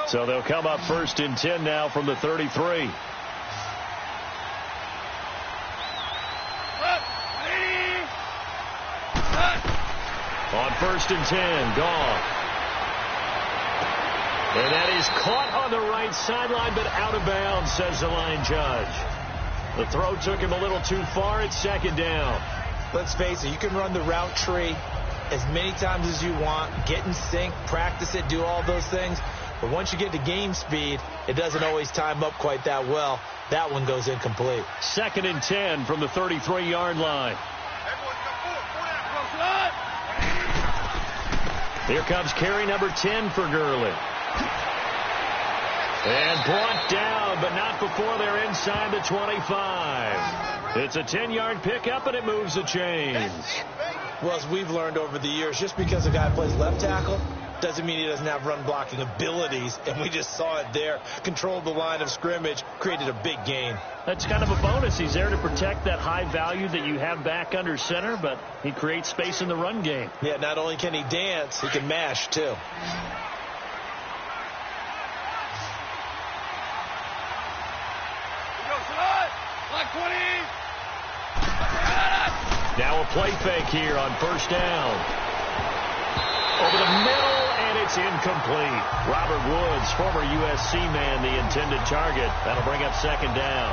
So they'll come up 1st and 10 now from the 33. On 1st and 10, Goff. And that is caught on the right sideline, but out of bounds, says the line judge. The throw took him a little too far. It's 2nd down. Let's face it, you can run the route tree as many times as you want, get in sync, practice it, do all those things. But once you get to game speed, it doesn't always time up quite that well. That one goes incomplete. 2nd and 10 from the 33-yard line. Here comes carry number 10 for Gurley. And brought down, but not before they're inside the 25. It's a 10-yard pickup, and it moves the chains. Well, as we've learned over the years, just because a guy plays left tackle doesn't mean he doesn't have run-blocking abilities, and we just saw it there. Controlled the line of scrimmage, created a big gain. That's kind of a bonus. He's there to protect that high value that you have back under center, but he creates space in the run game. Yeah, not only can he dance, he can mash, too. Now a play fake here on 1st down. Over the middle, and it's incomplete. Robert Woods, former USC man, the intended target. That'll bring up 2nd down.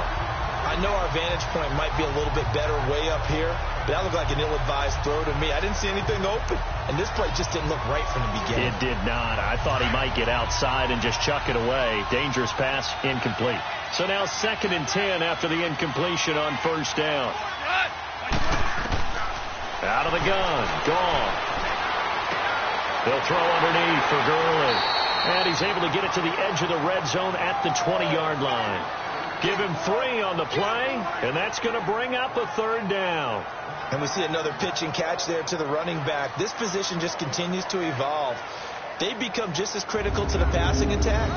I know our vantage point might be a little bit better way up here, but that looked like an ill-advised throw to me. I didn't see anything open, and this play just didn't look right from the beginning. It did not. I thought he might get outside and just chuck it away. Dangerous pass, incomplete. So now 2nd and 10 after the incompletion on 1st down. Out of the gun, gone. They'll throw underneath for Gurley. And he's able to get it to the edge of the red zone at the 20-yard line. Give him 3 on the play, and that's going to bring up a 3rd down. And we see another pitch and catch there to the running back. This position just continues to evolve. They've become just as critical to the passing attack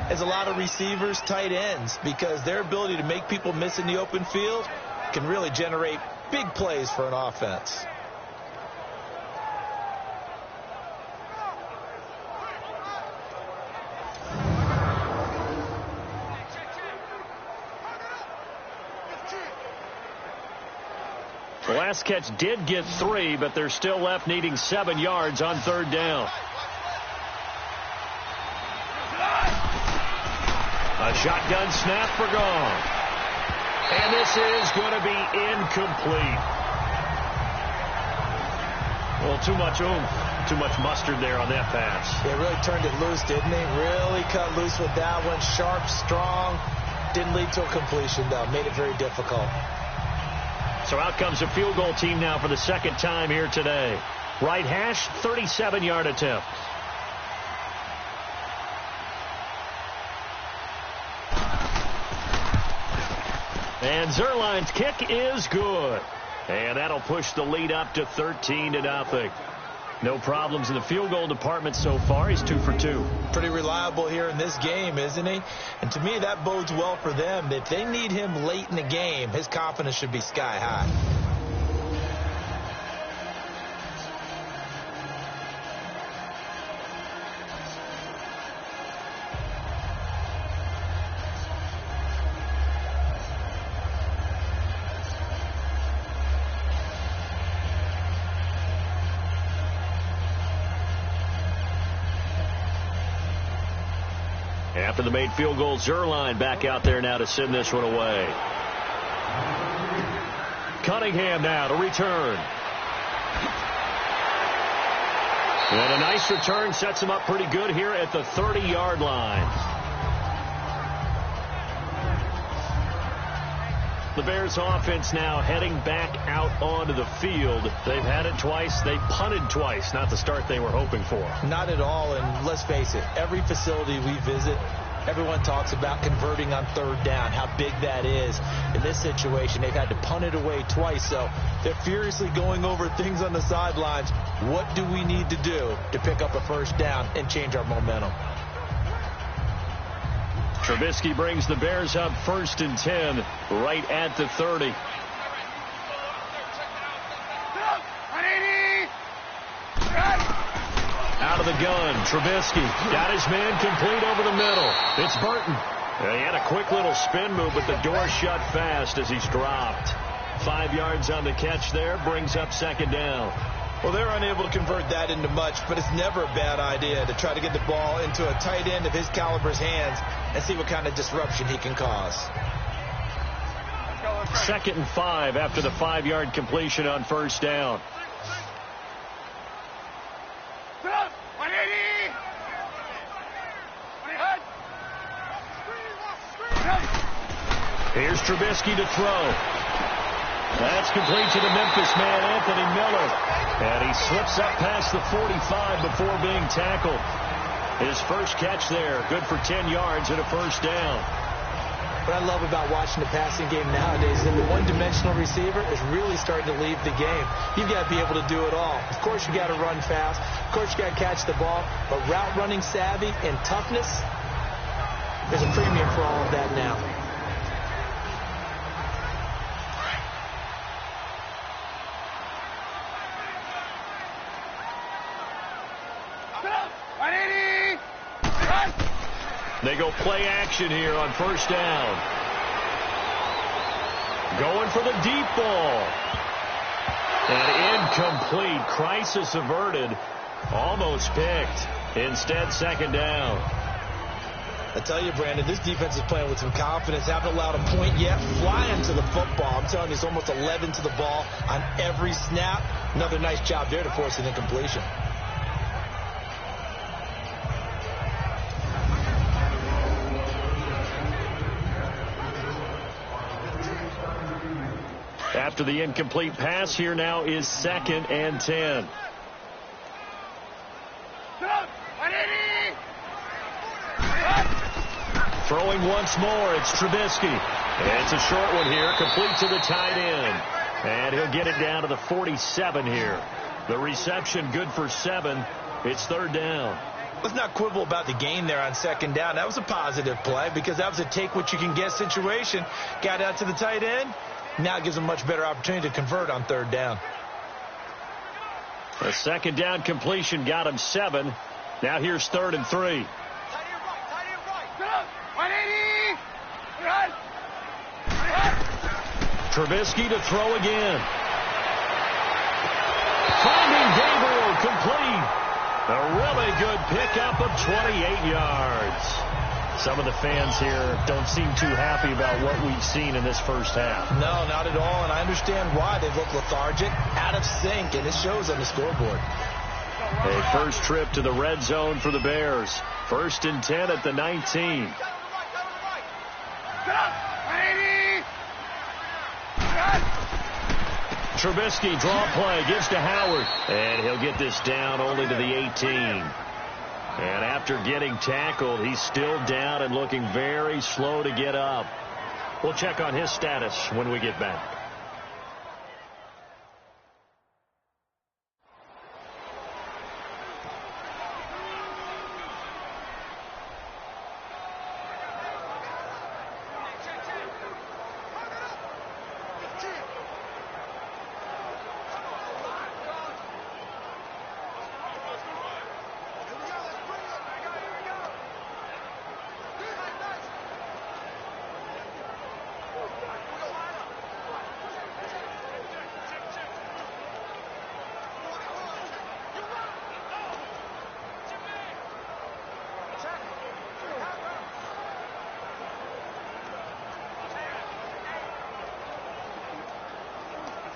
as a lot of receivers, tight ends, because their ability to make people miss in the open field can really generate big plays for an offense. The last catch did get 3, but they're still left needing 7 yards on 3rd down. A shotgun snap for Goff. And this is going to be incomplete. Well, too much oomph, too much mustard there on that pass. They really turned it loose, didn't they? Really cut loose with that one. Sharp, strong. Didn't lead to a completion, though. Made it very difficult. So out comes a field goal team now for the 2nd time here today. Right hash, 37-yard attempt. And Zerline's kick is good. And that'll push the lead up to 13-0. No problems in the field goal department so far. He's 2 for 2. Pretty reliable here in this game, isn't he? And to me, that bodes well for them. If they need him late in the game, his confidence should be sky high. After the made field goal, Zerline back out there now to send this one away. Cunningham now to return. And a nice return sets him up pretty good here at the 30-yard line. The Bears offense now heading back out onto the field. They've had it twice. They punted twice. Not the start they were hoping for. Not at all. And let's face it, every facility we visit, everyone talks about converting on 3rd down, how big that is. In this situation, they've had to punt it away twice. So they're furiously going over things on the sidelines. What do we need to do to pick up a 1st down and change our momentum? Trubisky brings the Bears up 1st and 10 right at the 30. Out of the gun. Trubisky got his man complete over the middle. It's Burton. He had a quick little spin move, but the door shut fast as he's dropped. 5 yards on the catch there, brings up second down. Well, they're unable to convert that into much, but it's never a bad idea to try to get the ball into a tight end of his caliber's hands and see what kind of disruption he can cause. 2nd and 5 after the 5-yard completion on first down. Here's Trubisky to throw. That's complete to the Memphis man, Anthony Miller. And he slips up past the 45 before being tackled. His first catch there, good for 10 yards and a first down. What I love about watching the passing game nowadays is that the one-dimensional receiver is really starting to leave the game. You've got to be able to do it all. Of course, you got to run fast. Of course, you got to catch the ball. But route running savvy and toughness, there's a premium for all of that now. They go play action here on first down. Going for the deep ball. And incomplete. Crisis averted. Almost picked. Instead, second down. I tell you, Brandon, this defense is playing with some confidence. Haven't allowed a point yet. Flying to the football. I'm telling you, it's almost 11 to the ball on every snap. Another nice job there to force an incompletion. After the incomplete pass, here now is 2nd and 10. Throwing once more, it's Trubisky. And it's a short one here, complete to the tight end. And he'll get it down to the 47 here. The reception good for 7. It's 3rd down. Let's not quibble about the gain there on 2nd down. That was a positive play because that was a take-what-you-can-get situation. Got out to the tight end. Now it gives them a much better opportunity to convert on 3rd down. A 2nd down completion got him 7. Now here's 3rd and 3. Trubisky to throw again. Finding Gabriel complete. A really good pickup of 28 yards. Some of the fans here don't seem too happy about what we've seen in this first half. No, not at all, and I understand why. They look lethargic, out of sync, and it shows on the scoreboard. A first trip to the red zone for the Bears. 1st and 10 at the 19. Trubisky, draw play, gives to Howard. And he'll get this down only to the 18. And after getting tackled, he's still down and looking very slow to get up. We'll check on his status when we get back.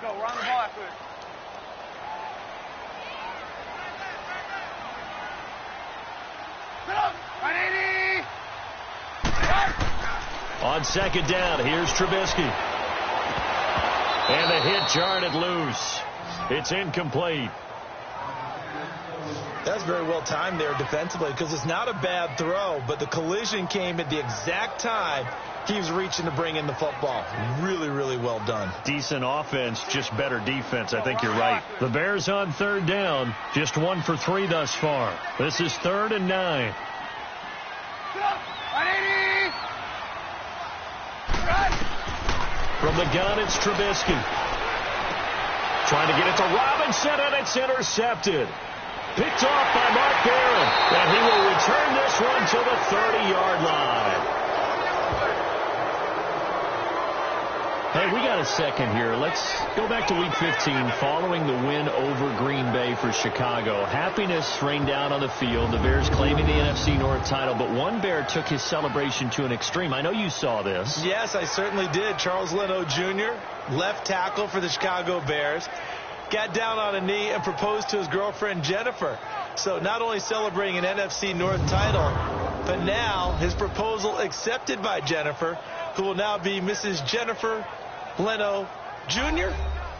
Run the ball after it. On 2nd down, here's Trubisky. And the hit jarred it loose. It's incomplete. That's very well timed there defensively because it's not a bad throw, but the collision came at the exact time he was reaching to bring in the football. Really, really well done. Decent offense, just better defense. I think you're right. The Bears on 3rd down, just 1 for 3 thus far. This is 3rd and 9. From the gun, it's Trubisky. Trying to get it to Robinson, and it's intercepted. Picked off by Mark Barron. And he will return this one to the 30-yard line. Hey, we got a second here. Let's go back to Week 15 following the win over Green Bay for Chicago. Happiness rained down on the field. The Bears claiming the NFC North title, but one Bear took his celebration to an extreme. I know you saw this. Yes, I certainly did. Charles Leno Jr., left tackle for the Chicago Bears, got down on a knee and proposed to his girlfriend Jennifer. So not only celebrating an NFC North title, but now his proposal accepted by Jennifer, who will now be Mrs. Jennifer Leno Jr.?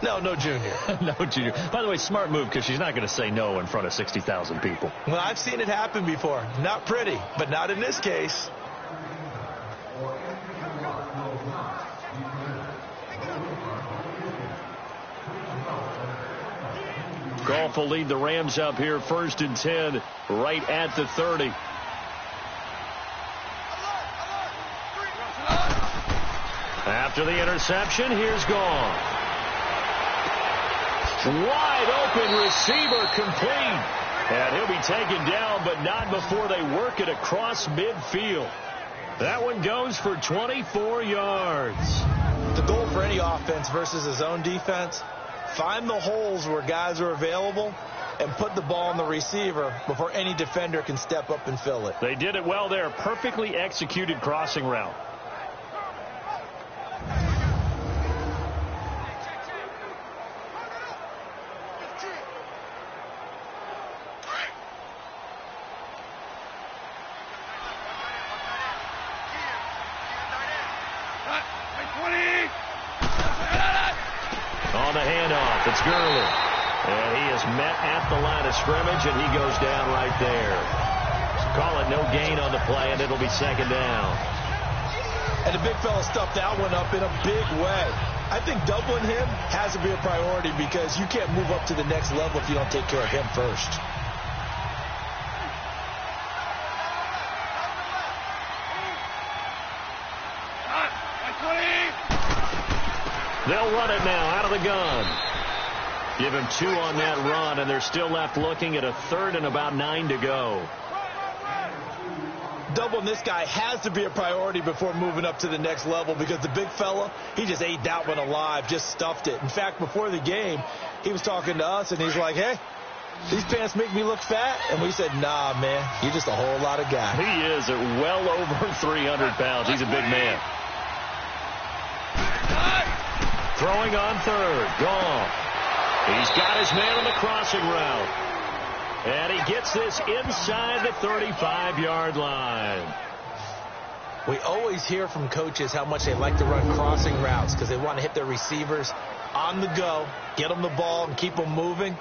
No Junior. No Junior. By the way, smart move, because she's not going to say no in front of 60,000 people. Well, I've seen it happen before. Not pretty, but not in this case. Goff will lead the Rams up here 1st and 10 right at the 30. After the interception, here's Goff. Wide open receiver complete. And he'll be taken down, but not before they work it across midfield. That one goes for 24 yards. The goal for any offense versus his own defense, find the holes where guys are available and put the ball on the receiver before any defender can step up and fill it. They did it well there. Perfectly executed crossing route. On the handoff, it's Gurley. And he is met at the line of scrimmage, and he goes down right there. So call it no gain on the play, and it'll be 2nd down. And the big fella stuffed that one up in a big way. I think doubling him has to be a priority because you can't move up to the next level if you don't take care of him first. They'll run it now out of the gun. Give him 2 on that run, and they're still left looking at a 3rd and about 9 to go. Doubling this guy has to be a priority before moving up to the next level because the big fella, he just ate that one alive, just stuffed it. In fact, before the game, he was talking to us, and he's like, hey, these pants make me look fat? And we said, nah, man, you're just a whole lot of guy. He is at well over 300 pounds. He's a big man. Throwing on 3rd. Goff. He's got his man on the crossing route. And he gets this inside the 35-yard line. We always hear from coaches how much they like to run crossing routes because they want to hit their receivers on the go, get them the ball, and keep them moving.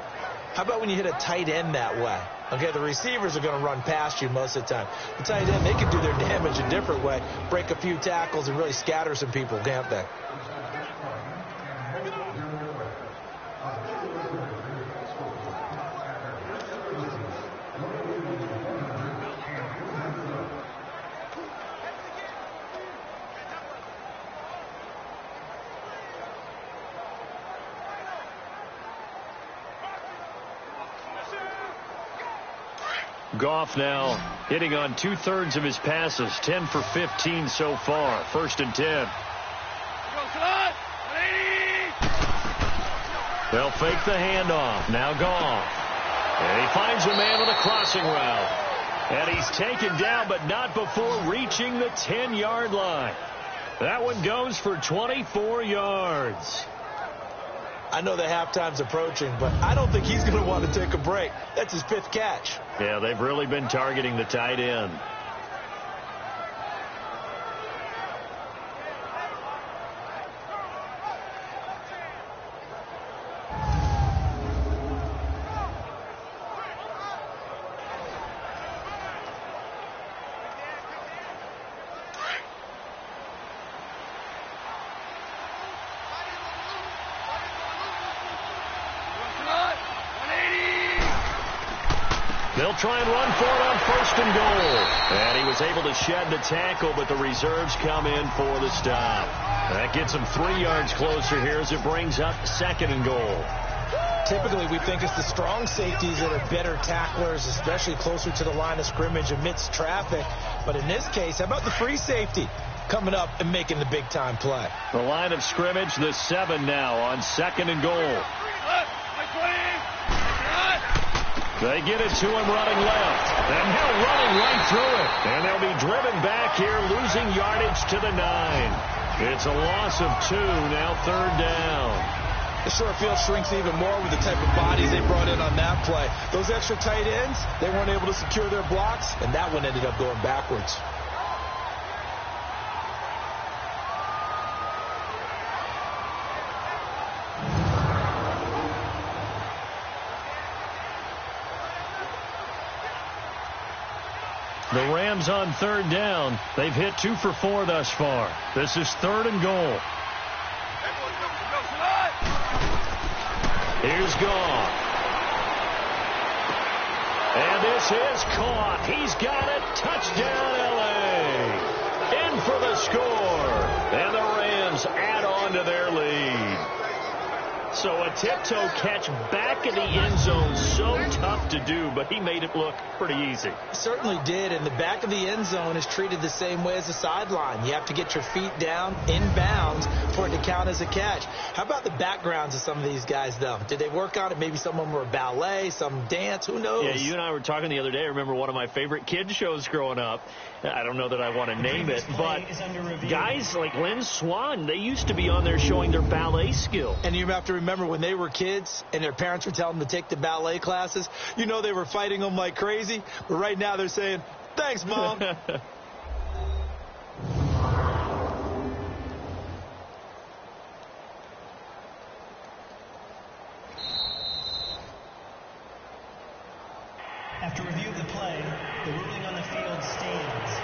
How about when you hit a tight end that way? Okay, the receivers are going to run past you most of the time. The tight end, they can do their damage a different way, break a few tackles, and really scatter some people, can't they? Goff now hitting on 2/3 of his passes, 10 for 15 so far. 1st and 10. They'll fake the handoff. Now Goff. And he finds a man on the crossing route. And he's taken down, but not before reaching the 10-yard line. That one goes for 24 yards. I know the halftime's approaching, but I don't think he's going to want to take a break. That's his 5th catch. Yeah, they've really been targeting the tight end. They'll try and run for it on 1st and goal. And he was able to shed the tackle, but the reserves come in for the stop. That gets him 3 yards closer here as it brings up 2nd and goal. Typically, we think it's the strong safeties that are better tacklers, especially closer to the line of scrimmage amidst traffic. But in this case, how about the free safety coming up and making the big-time play? The line of scrimmage, the 7 now on 2nd and goal. They get it to him running left. And he'll running right through it. And they'll be driven back here, losing yardage to the 9. It's a loss of 2, now 3rd down. The short field shrinks even more with the type of bodies they brought in on that play. Those extra tight ends, they weren't able to secure their blocks, and that one ended up going backwards. The Rams on 3rd down. They've hit 2 for 4 thus far. This is 3rd and goal. Here's Goff. And this is caught. He's got it. Touchdown, L.A. In for the score. And the Rams add on to their lead. So a tiptoe catch back in the end zone, so tough to do, but he made it look pretty easy. Certainly did, and the back of the end zone is treated the same way as the sideline. You have to get your feet down in bounds for it to count as a catch. How about the backgrounds of some of these guys, though? Did they work on it? Maybe some of them were ballet, some dance, who knows? Yeah, you and I were talking the other day. I remember one of my favorite kids shows growing up. I don't know that I want to name it, but guys like Lynn Swan, they used to be on there showing their ballet skill. And you have to remember when they were kids and their parents were telling them to take the ballet classes, you know they were fighting them like crazy, but right now they're saying, thanks, Mom. After review of the play, the ruling on the field stands.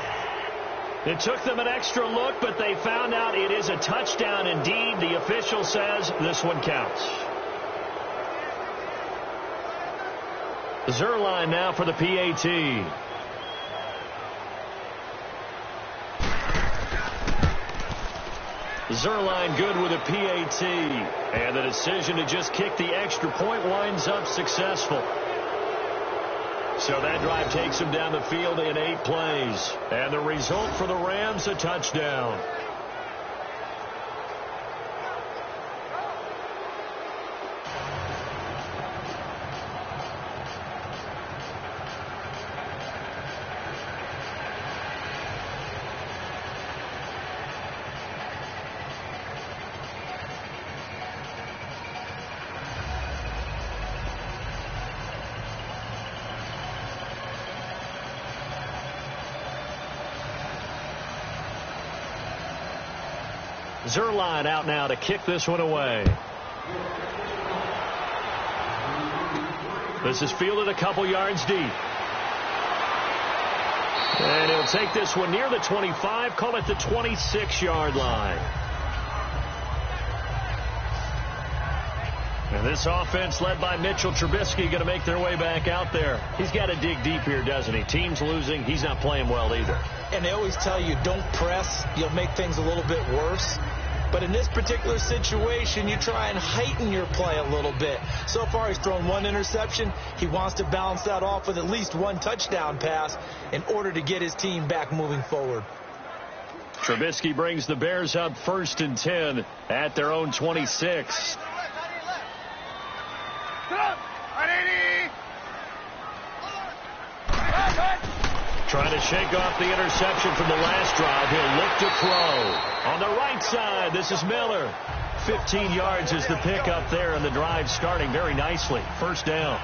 It took them an extra look, but they found out it is a touchdown indeed. The official says this one counts. Zerline now for the PAT. Zerline good with a PAT. And the decision to just kick the extra point winds up successful. So that drive takes them down the field in 8 plays. And the result for the Rams, a touchdown. Zerline out now to kick this one away. This is fielded a couple yards deep. And he'll take this one near the 25, call it the 26-yard line. And this offense led by Mitchell Trubisky going to make their way back out there. He's got to dig deep here, doesn't he? Team's losing. He's not playing well either. And they always tell you, don't press. You'll make things a little bit worse. But in this particular situation, you try and heighten your play a little bit. So far, he's thrown 1 interception. He wants to balance that off with at least 1 touchdown pass in order to get his team back moving forward. Trubisky brings the Bears up 1st and 10 at their own 26. Trying to shake off the interception from the last drive. He'll look to throw. On the right side, this is Miller. 15 yards is the pickup there, and the drive starting very nicely. 1st down.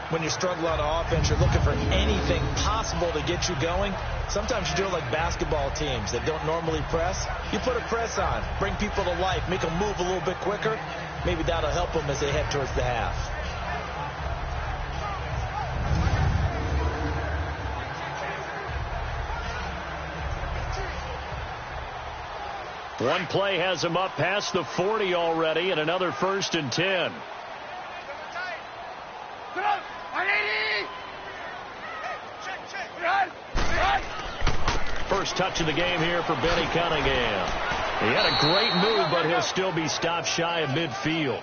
When you struggle on offense, you're looking for anything possible to get you going. Sometimes you do it like basketball teams that don't normally press. You put a press on, bring people to life, make them move a little bit quicker. Maybe that'll help them as they head towards the half. One play has him up past the 40 already, and another 1st and 10. First touch of the game here for Benny Cunningham. He had a great move, but he'll still be stopped shy of midfield.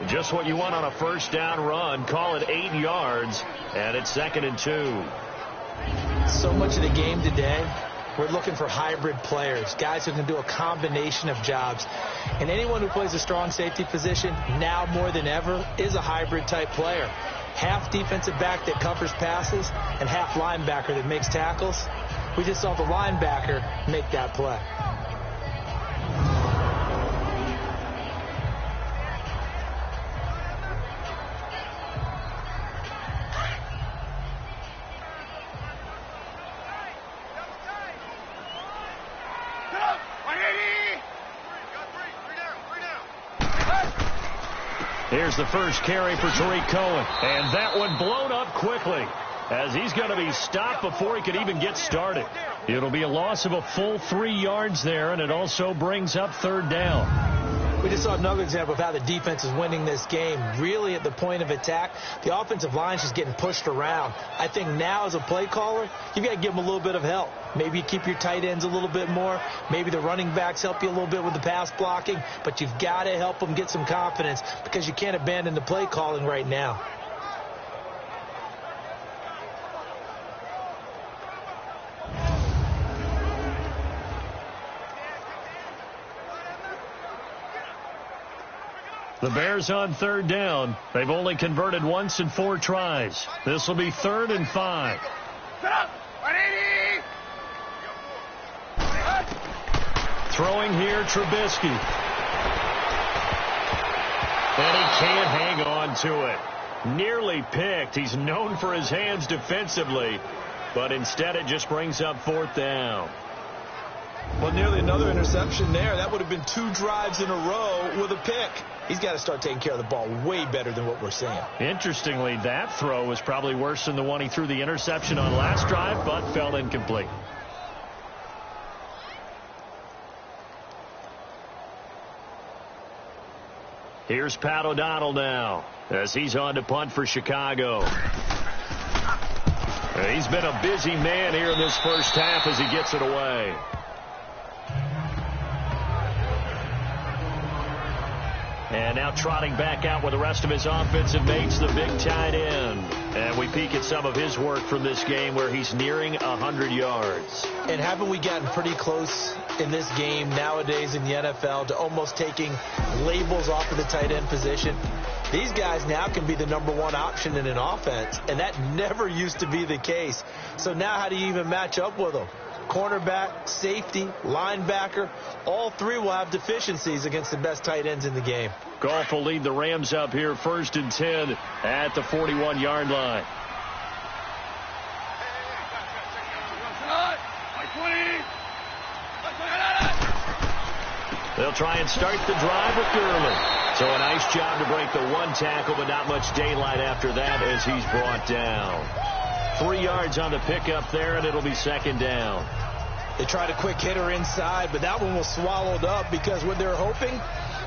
Just what you want on a first down run. Call it 8 yards, and it's 2nd and 2. So much of the game today, we're looking for hybrid players, guys who can do a combination of jobs. And anyone who plays a strong safety position, now more than ever, is a hybrid type player. Half defensive back that covers passes and half linebacker that makes tackles. We just saw the linebacker make that play. Here's the first carry for Tariq Cohen. And that one blown up quickly as he's going to be stopped before he could even get started. It'll be a loss of a full 3 yards there, and it also brings up 3rd down. We just saw another example of how the defense is winning this game. Really at the point of attack, the offensive line is just getting pushed around. I think now as a play caller, you've got to give them a little bit of help. Maybe you keep your tight ends a little bit more. Maybe the running backs help you a little bit with the pass blocking. But you've got to help them get some confidence because you can't abandon the play calling right now. The Bears on 3rd down. They've only converted once in 4 tries. This will be 3rd and 5. Throwing here, Trubisky. And he can't hang on to it. Nearly picked. He's known for his hands defensively, but instead it just brings up 4th down. Well, nearly another interception there. That would have been 2 drives in a row with a pick. He's got to start taking care of the ball way better than what we're seeing. Interestingly, that throw was probably worse than the one he threw the interception on last drive, but fell incomplete. Here's Pat O'Donnell now as he's on to punt for Chicago. He's been a busy man here in this first half as he gets it away. And now trotting back out with the rest of his offensive mates, the big tight end. And we peek at some of his work from this game where he's nearing 100 yards. And haven't we gotten pretty close in this game nowadays in the NFL to almost taking labels off of the tight end position? These guys now can be the #1 option in an offense, and that never used to be the case. So now how do you even match up with them? Cornerback, safety, linebacker, all 3 will have deficiencies against the best tight ends in the game. Goff will lead the Rams up here 1st and 10 at the 41-yard line. They'll try and start the drive with Gurley. So a nice job to break the 1 tackle, but not much daylight after that as he's brought down. 3 yards on the pickup there, and it'll be 2nd down. They tried a quick hitter inside, but that one was swallowed up because what they're hoping,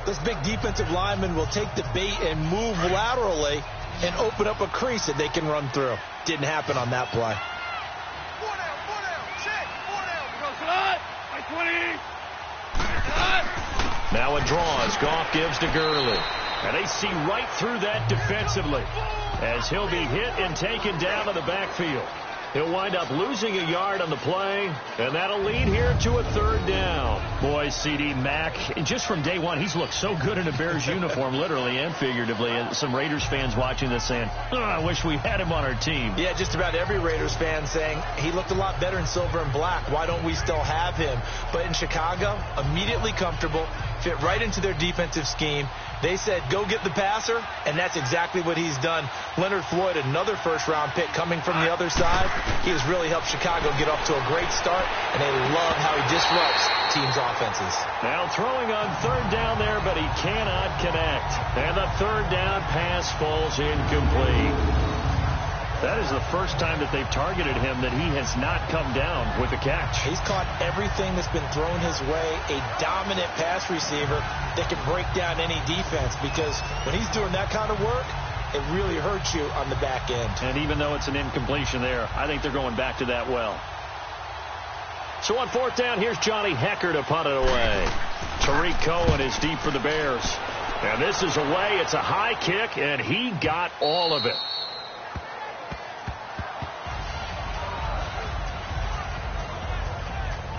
this big defensive lineman will take the bait and move laterally and open up a crease that they can run through. Didn't happen on that play. 4 down, check, 4 down. Now it draws. Goff gives to Gurley. And they see right through that defensively as he'll be hit and taken down in the backfield. He'll wind up losing a yard on the play, and that'll lead here to a 3rd down. Boy, C.D. Mack, just from day one, he's looked so good in a Bears uniform, literally and figuratively. And some Raiders fans watching this saying, oh, I wish we had him on our team. Yeah, just about every Raiders fan saying he looked a lot better in silver and black. Why don't we still have him? But in Chicago, immediately comfortable, fit right into their defensive scheme. They said, go get the passer, and that's exactly what he's done. Leonard Floyd, another first-round pick coming from the other side. He has really helped Chicago get off to a great start, and they love how he disrupts teams' offenses. Now throwing on 3rd down there, but he cannot connect. And the 3rd down pass falls incomplete. That is the first time that they've targeted him that he has not come down with the catch. He's caught everything that's been thrown his way, a dominant pass receiver that can break down any defense, because when he's doing that kind of work, it really hurts you on the back end. And even though it's an incompletion there, I think they're going back to that well. So on 4th down, here's Johnny Hekker to punt it away. Tariq Cohen is deep for the Bears. And this is away. It's a high kick, and he got all of it.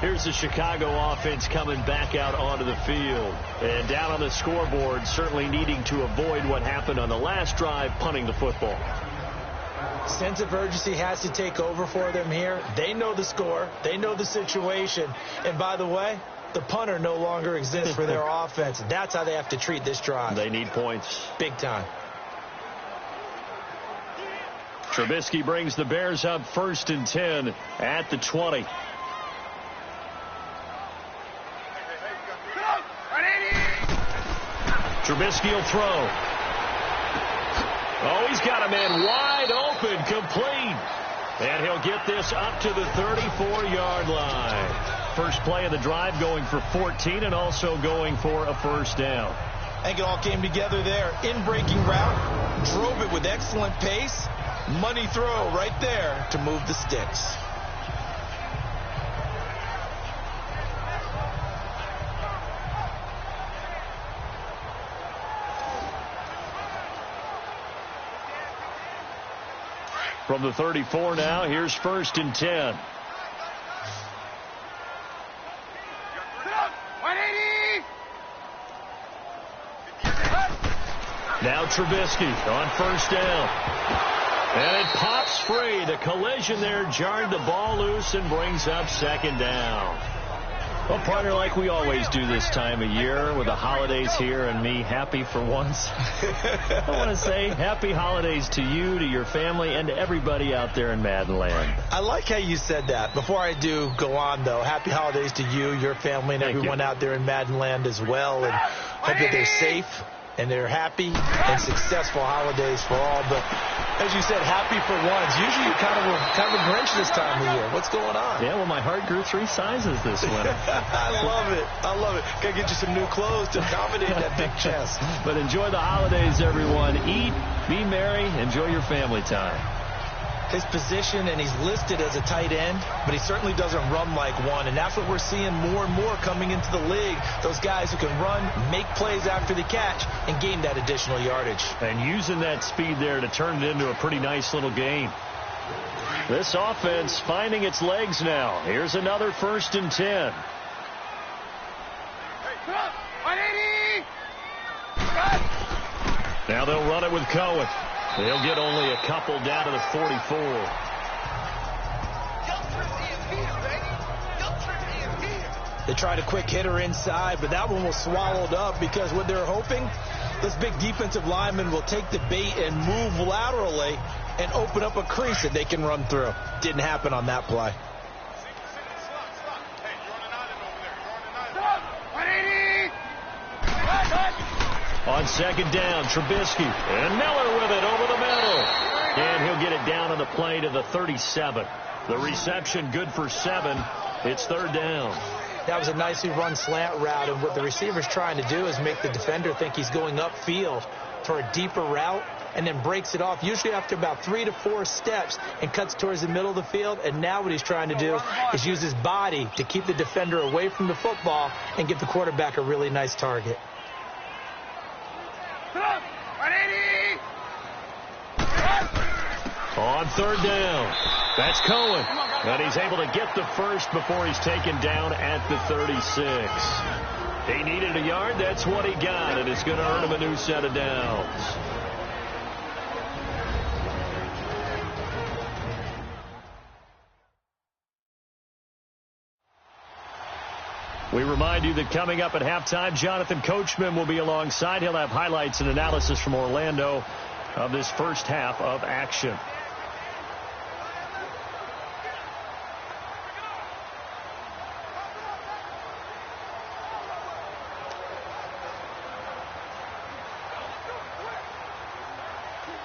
Here's the Chicago offense coming back out onto the field. And down on the scoreboard, certainly needing to avoid what happened on the last drive, punting the football. Sense of urgency has to take over for them here. They know the score. They know the situation. And by the way, the punter no longer exists for their offense. That's how they have to treat this drive. They need points. Big time. Trubisky brings the Bears up 1st and 10 at the 20. Trubisky will throw. Oh, he's got a man wide open, complete. And he'll get this up to the 34-yard line. First play of the drive, going for 14 and also going for a first down. I think it all came together there. In-breaking route, drove it with excellent pace. Money throw right there to move the sticks. From the 34 now, here's 1st and 10. Now Trubisky on first down. And it pops free. The collision there jarred the ball loose and brings up 2nd down. Well, partner, like we always do this time of year with the holidays here and me happy for once. I want to say happy holidays to you, to your family, and to everybody out there in Madden Land. I like how you said that. Before I do go on, though, happy holidays to you, your family, and everyone out there in Madden Land as well. And hope that they're safe and they're happy and successful holidays for all. But as you said, happy for once. Usually you're kind of a Grinch this time of year. What's going on? Yeah, well, my heart grew 3 sizes this winter. I love it. I love it. Got to get you some new clothes to accommodate that big chest. But enjoy the holidays, everyone. Eat, be merry, enjoy your family time. His position, and he's listed as a tight end, but he certainly doesn't run like one, and that's what we're seeing more and more coming into the league. Those guys who can run, make plays after the catch, and gain that additional yardage. And using that speed there to turn it into a pretty nice little game. This offense finding its legs now. Here's another 1st and 10. Now they'll run it with Cohen. They'll get only a couple down to the 44. They tried a quick hitter inside, but that one was swallowed up because what they're hoping, this big defensive lineman will take the bait and move laterally and open up a crease that they can run through. Didn't happen on that play. On 2nd down, Trubisky, and Miller with it over the middle. And he'll get it down on the play to the 37. The reception good for 7. It's 3rd down. That was a nicely run slant route, and what the receiver's trying to do is make the defender think he's going upfield for a deeper route, and then breaks it off, usually after about 3 to 4 steps, and cuts towards the middle of the field. And now what he's trying to do is use his body to keep the defender away from the football and give the quarterback a really nice target. On 3rd down, that's Cohen. And he's able to get the first before he's taken down at the 36. He needed a yard. That's what he got, and it's going to earn him a new set of downs. We remind you that coming up at halftime, Jonathan Coachman will be alongside. He'll have highlights and analysis from Orlando of this first half of action.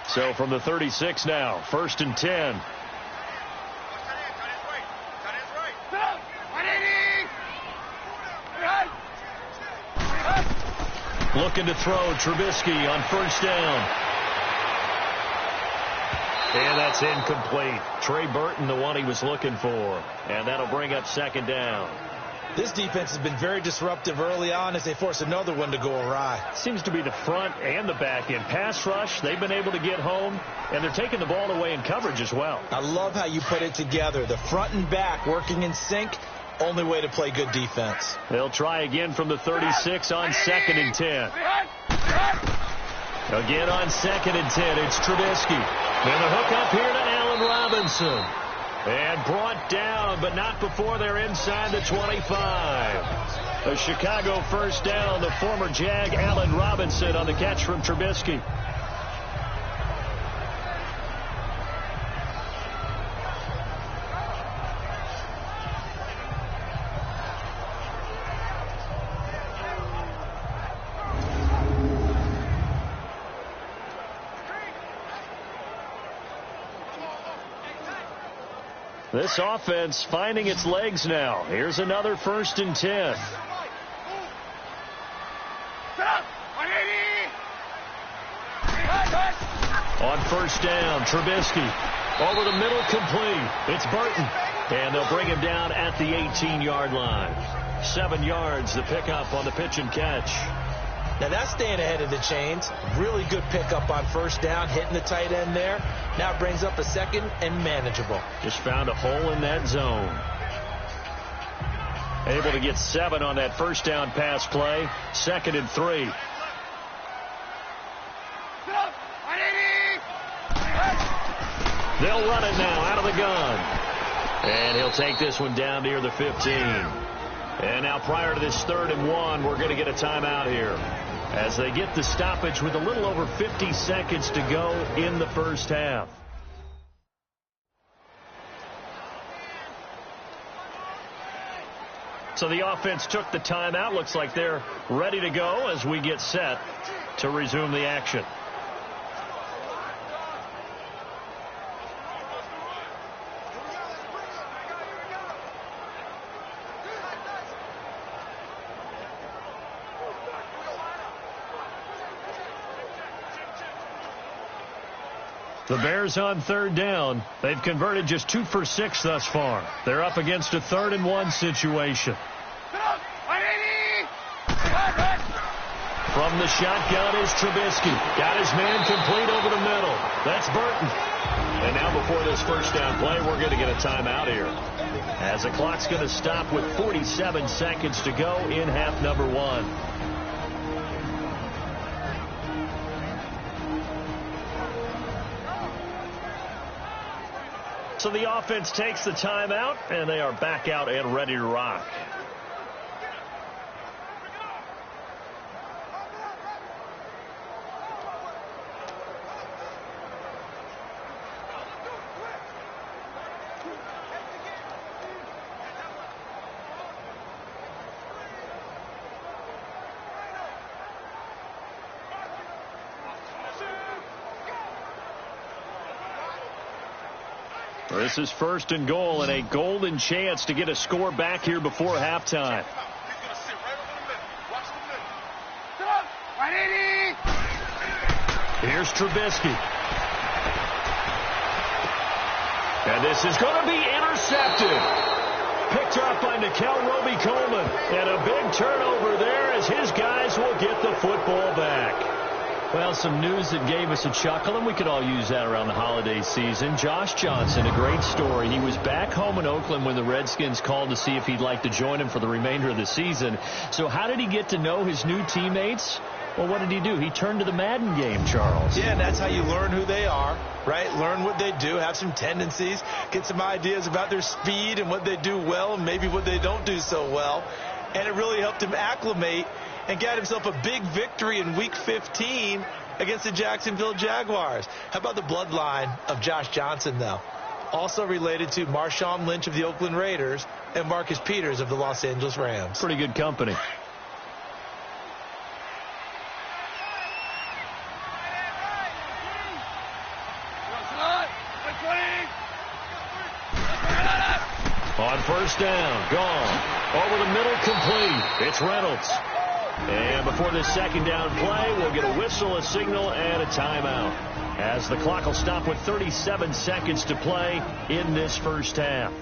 So from the 36 now, 1st and 10. Looking to throw, Trubisky on 1st down. And that's incomplete. Trey Burton, the one he was looking for. And that'll bring up 2nd down. This defense has been very disruptive early on as they force another one to go awry. Seems to be the front and the back end. Pass rush, they've been able to get home, and they're taking the ball away in coverage as well. I love how you put it together. The front and back working in sync. Only way to play good defense. They'll try again from the 36 on 2nd and 10. Again on 2nd and 10, it's Trubisky. And the hook up here to Allen Robinson. And brought down, but not before they're inside the 25. A Chicago first down, the former Jag Allen Robinson on the catch from Trubisky. This offense finding its legs now. Here's another 1st and 10. On 1st down, Trubisky. Over the middle, complete. It's Burton. And they'll bring him down at the 18-yard line. 7 yards, the pickup on the pitch and catch. Now that's staying ahead of the chains. Really good pickup on 1st down, hitting the tight end there. Now it brings up a 2nd and manageable. Just found a hole in that zone. Able to get 7 on that 1st down pass play. 2nd and 3. They'll run it now out of the gun. And he'll take this one down near the 15. And now prior to this 3rd and 1, we're going to get a timeout here, as they get the stoppage with a little over 50 seconds to go in the first half. So the offense took the timeout. Looks like they're ready to go as we get set to resume the action. The Bears on 3rd down. They've converted just 2 for 6 thus far. They're up against a 3rd and 1 situation. From the shotgun is Trubisky. Got his man complete over the middle. That's Burton. And now before this 1st down play, we're going to get a timeout here, as the clock's going to stop with 47 seconds to go in half number 1. So the offense takes the timeout, and they are back out and ready to rock. This is 1st and goal, and a golden chance to get a score back here before halftime. Here's Trubisky. And this is going to be intercepted. Picked up by Nikel Roby-Coleman. And a big turnover there as his guys will get the football back. Well, some news that gave us a chuckle, and we could all use that around the holiday season. Josh Johnson, a great story. He was back home in Oakland when the Redskins called to see if he'd like to join him for the remainder of the season. So how did he get to know his new teammates? Well, what did he do? He turned to the Madden game, Charles. Yeah, and that's how you learn who they are, right? Learn what they do, have some tendencies, get some ideas about their speed and what they do well and maybe what they don't do so well. And it really helped him acclimate and got himself a big victory in Week 15 against the Jacksonville Jaguars. How about the bloodline of Josh Johnson, though? Also related to Marshawn Lynch of the Oakland Raiders and Marcus Peters of the Los Angeles Rams. Pretty good company. On 1st down, gone. Over the middle, complete. It's Reynolds. And before this 2nd down play, we'll get a whistle, a signal, and a timeout, as the clock will stop with 37 seconds to play in this first half.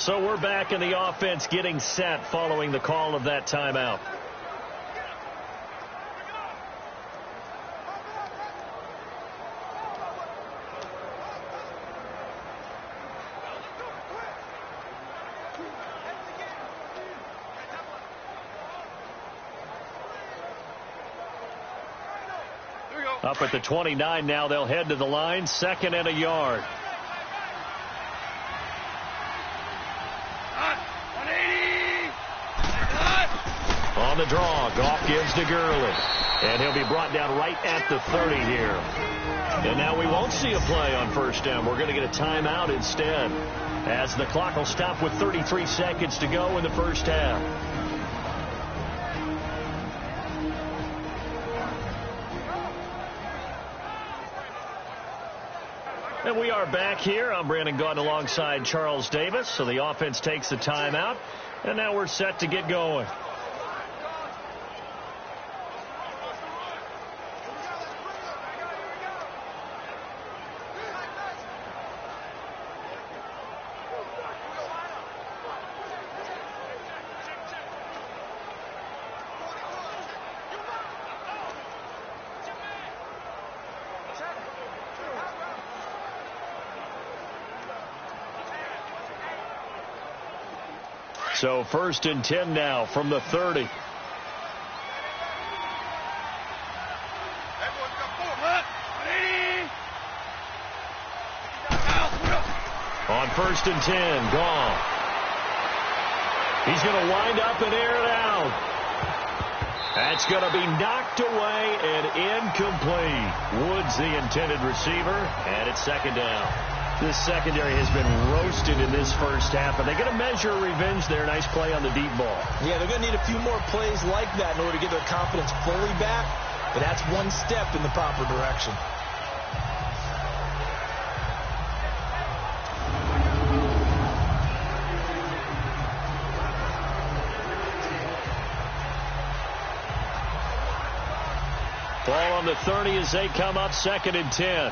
So we're back in the offense getting set following the call of that timeout. Up at the 29 now, they'll head to the line, 2nd and a yard. On the draw, Goff gives to Gurley. And he'll be brought down right at the 30 here. And now we won't see a play on 1st down. We're going to get a timeout instead, as the clock will stop with 33 seconds to go in the 1st half. And we are back here. I'm Brandon Gaudin alongside Charles Davis. So the offense takes the timeout. And now we're set to get going. So 1st and 10 now from the 30. On 1st and 10, Goff. He's going to wind up and air it out. That's going to be knocked away and incomplete. Woods the intended receiver, and it's 2nd down. This secondary has been roasted in this 1st half, and they're going to measure revenge there. Nice play on the deep ball. Yeah, they're going to need a few more plays like that in order to get their confidence fully back, but that's one step in the proper direction. Ball on the 30 as they come up, 2nd and 10.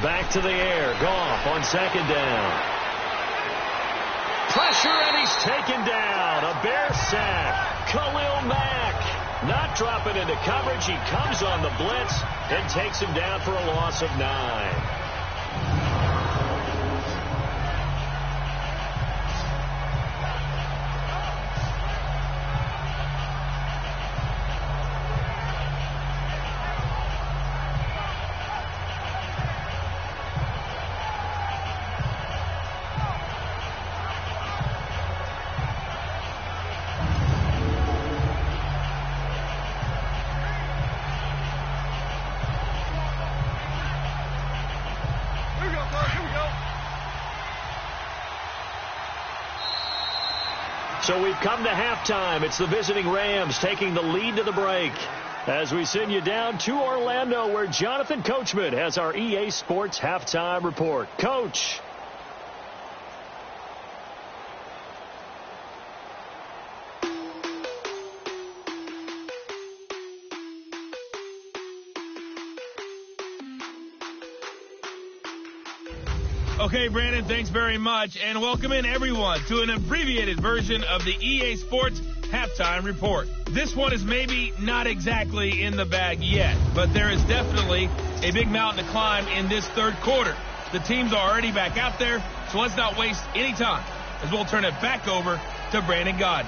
Back to the air. Goff on 2nd down. Pressure, and he's taken down. A Bear sack. Khalil Mack not dropping into coverage. He comes on the blitz and takes him down for a loss of 9. So we've come to halftime. It's the visiting Rams taking the lead to the break. As we send you down to Orlando, where Jonathan Coachman has our EA Sports halftime report. Coach. Okay, Brandon, thanks very much, and welcome in everyone to an abbreviated version of the EA Sports Halftime Report. This one is maybe not exactly in the bag yet, but there is definitely a big mountain to climb in this 3rd quarter. The teams are already back out there, so let's not waste any time as we'll turn it back over to Brandon Gaudin.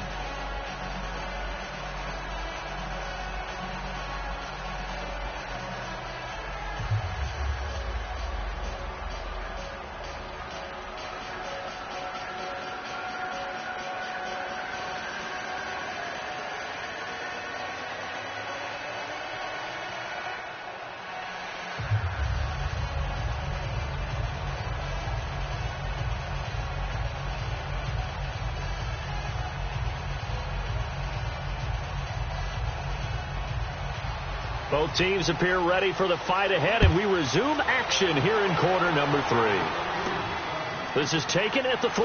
Both teams appear ready for the fight ahead, and we resume action here in quarter number 3. This is taken at the 3.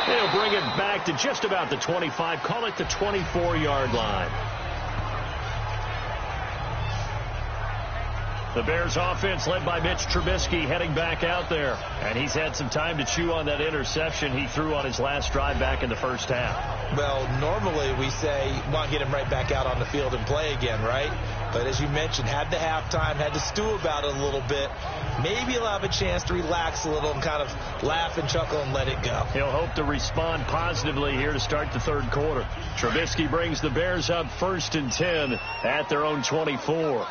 They'll bring it back to just about the 25, call it the 24-yard line. The Bears offense led by Mitch Trubisky heading back out there. And he's had some time to chew on that interception he threw on his last drive back in the first half. Well, normally we say, well, get him right back out on the field and play again, right? But as you mentioned, had the halftime, had to stew about it a little bit. Maybe he'll have a chance to relax a little and kind of laugh and chuckle and let it go. He'll hope to respond positively here to start the third quarter. Trubisky brings the Bears up 1st and 10 at their own 24.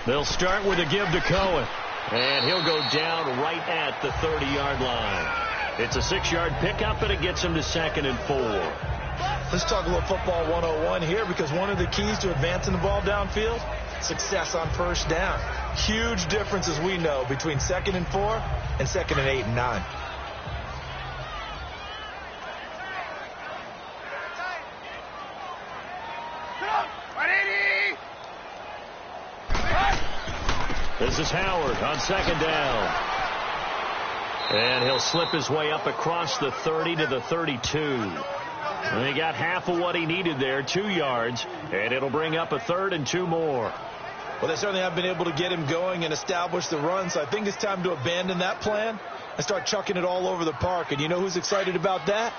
They'll start with a give to Cohen. And he'll go down right at the 30-yard line. It's a 6-yard pickup, and it gets him to 2nd and 4. Let's talk a little football 101 here, because one of the keys to advancing the ball downfield, success on first down. Huge difference, as we know, between 2nd and 4 and 2nd and 8 and 9. This is Howard on 2nd down. And he'll slip his way up across the 30 to the 32. And he got half of what he needed there, 2 yards. And it'll bring up a 3rd and 2 more. Well, they certainly have been able to get him going and establish the run. So I think it's time to abandon that plan and start chucking it all over the park. And you know who's excited about that?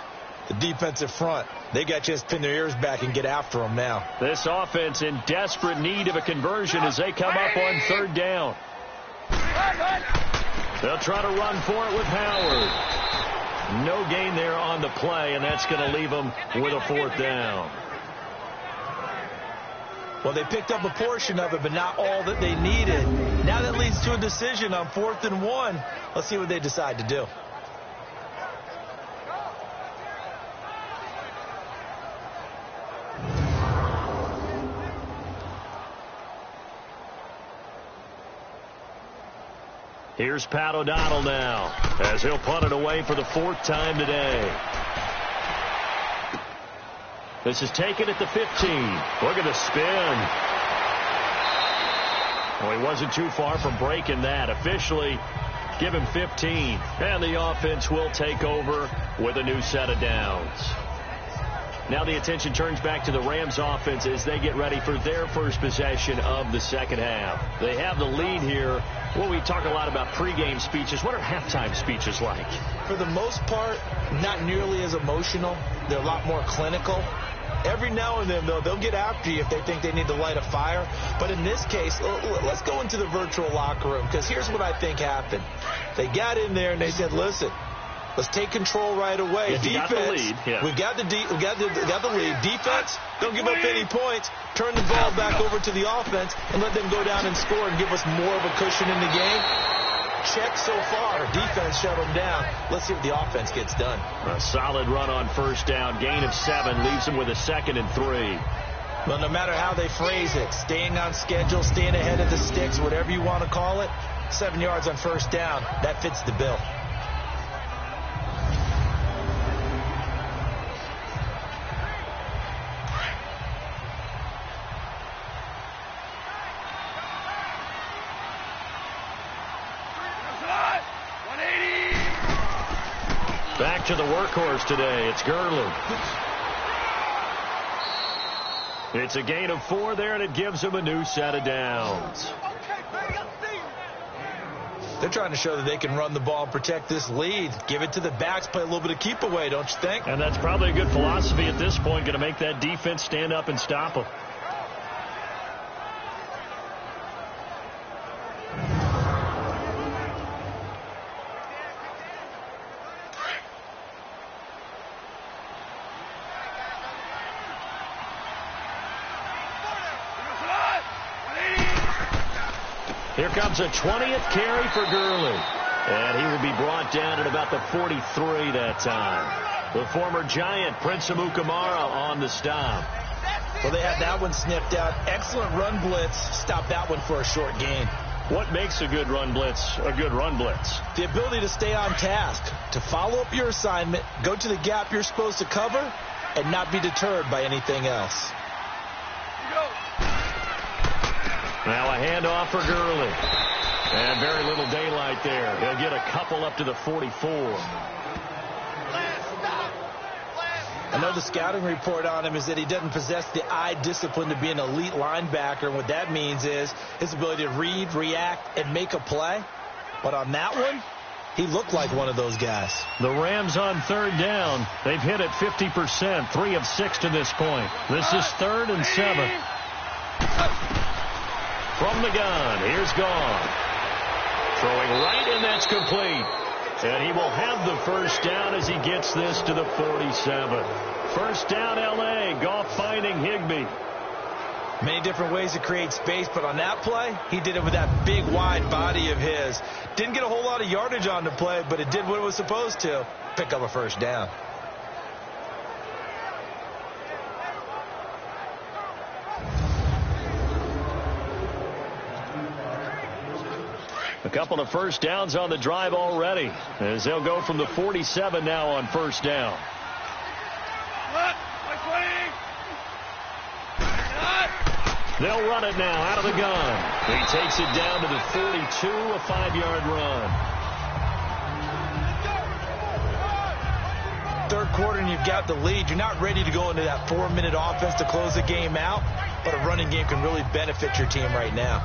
The defensive front. They got just pin their ears back and get after him now. This offense in desperate need of a conversion as they come up on 3rd down. They'll try to run for it with Howard. No gain there on the play, and that's going to leave them with a 4th down. Well, they picked up a portion of it, but not all that they needed. Now that leads to a decision on 4th and 1. Let's see what they decide to do. Here's Pat O'Donnell now, as he'll punt it away for the 4th time today. This is taken at the 15. Look at the spin. Well, he wasn't too far from breaking that. Officially, give him 15. And the offense will take over with a new set of downs. Now the attention turns back to the Rams offense as they get ready for their first possession of the second half. They have the lead here. Well, we talk a lot about pregame speeches. What are halftime speeches like? For the most part, not nearly as emotional. They're a lot more clinical. Every now and then, though, they'll get after you if they think they need to light a fire. But in this case, let's go into the virtual locker room, because here's what I think happened. They got in there and they said, listen, let's take control right away. Defense, got the lead. Yeah. We got the lead. Defense, don't give up any points. Turn the ball back over to the offense and let them go down and score and give us more of a cushion in the game. Check so far. Defense shut them down. Let's see what the offense gets done. A solid run on first down. Gain of 7 leaves them with a 2nd and 3. Well, no matter how they phrase it, staying on schedule, staying ahead of the sticks, whatever you want to call it, 7 yards on first down, that fits the bill. Back to the workhorse today. It's Gurley. It's a gain of 4 there, and it gives him a new set of downs. They're trying to show that they can run the ball and protect this lead. Give it to the backs, play a little bit of keep away, don't you think? And that's probably a good philosophy at this point, going to make that defense stand up and stop them. Here comes a 20th carry for Gurley. And he will be brought down at about the 43 that time. The former Giant, Prince Amukamara, on the stop. Well, they had that one sniffed out. Excellent run blitz. Stop that one for a short gain. What makes a good run blitz a good run blitz? The ability to stay on task, to follow up your assignment, go to the gap you're supposed to cover, and not be deterred by anything else. Now a handoff for Gurley. And very little daylight there. He'll get a couple up to the 44. And know the scouting report on him is that he doesn't possess the eye discipline to be an elite linebacker. And what that means is his ability to read, react, and make a play. But on that one, he looked like one of those guys. The Rams on third down. They've hit it 50%, 3 of 6 to this point. This is 3rd and 7. From the gun, here's Goff. Throwing right, and that's complete. And he will have the first down as he gets this to the 47. First down, L.A. Goff finding Higbee. Many different ways to create space, but on that play, he did it with that big, wide body of his. Didn't get a whole lot of yardage on the play, but it did what it was supposed to. Pick up a first down. A couple of first downs on the drive already, as they'll go from the 47 now on first down. They'll run it now out of the gun. He takes it down to the 42, a 5-yard run. Third quarter and you've got the lead. You're not ready to go into that 4-minute offense to close the game out, but a running game can really benefit your team right now.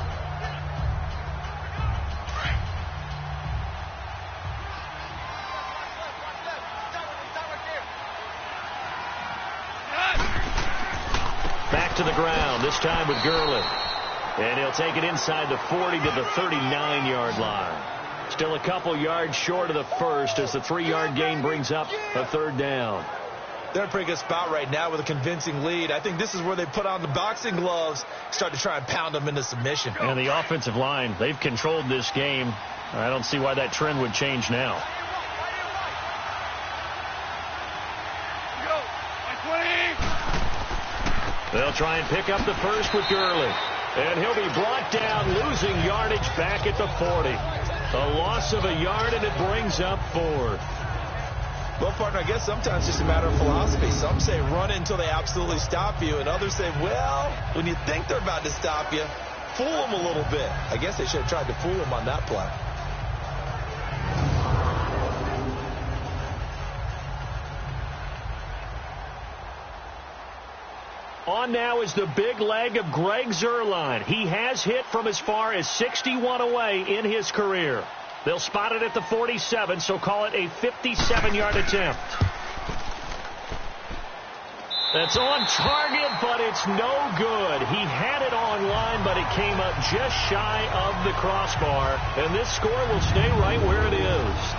To the ground, this time with Gurley. And he'll take it inside the 40 to the 39-yard line. Still a couple yards short of the first as the 3-yard gain brings up a third down. They're in a pretty good spot right now with a convincing lead. I think this is where they put on the boxing gloves, start to try and pound them into submission. And the offensive line, they've controlled this game. I don't see why that trend would change now. They'll try and pick up the first with Gurley. And he'll be brought down, losing yardage back at the 40. A loss of a yard, and it brings up 4th. Well, partner, I guess sometimes it's just a matter of philosophy. Some say run it until they absolutely stop you, and others say, well, when you think they're about to stop you, fool them a little bit. I guess they should have tried to fool them on that play. On now is the big leg of Greg Zuerlein. He has hit from as far as 61 away in his career. They'll spot it at the 47, so call it a 57-yard attempt. That's on target, but it's no good. He had it on line, but it came up just shy of the crossbar, and this score will stay right where it is.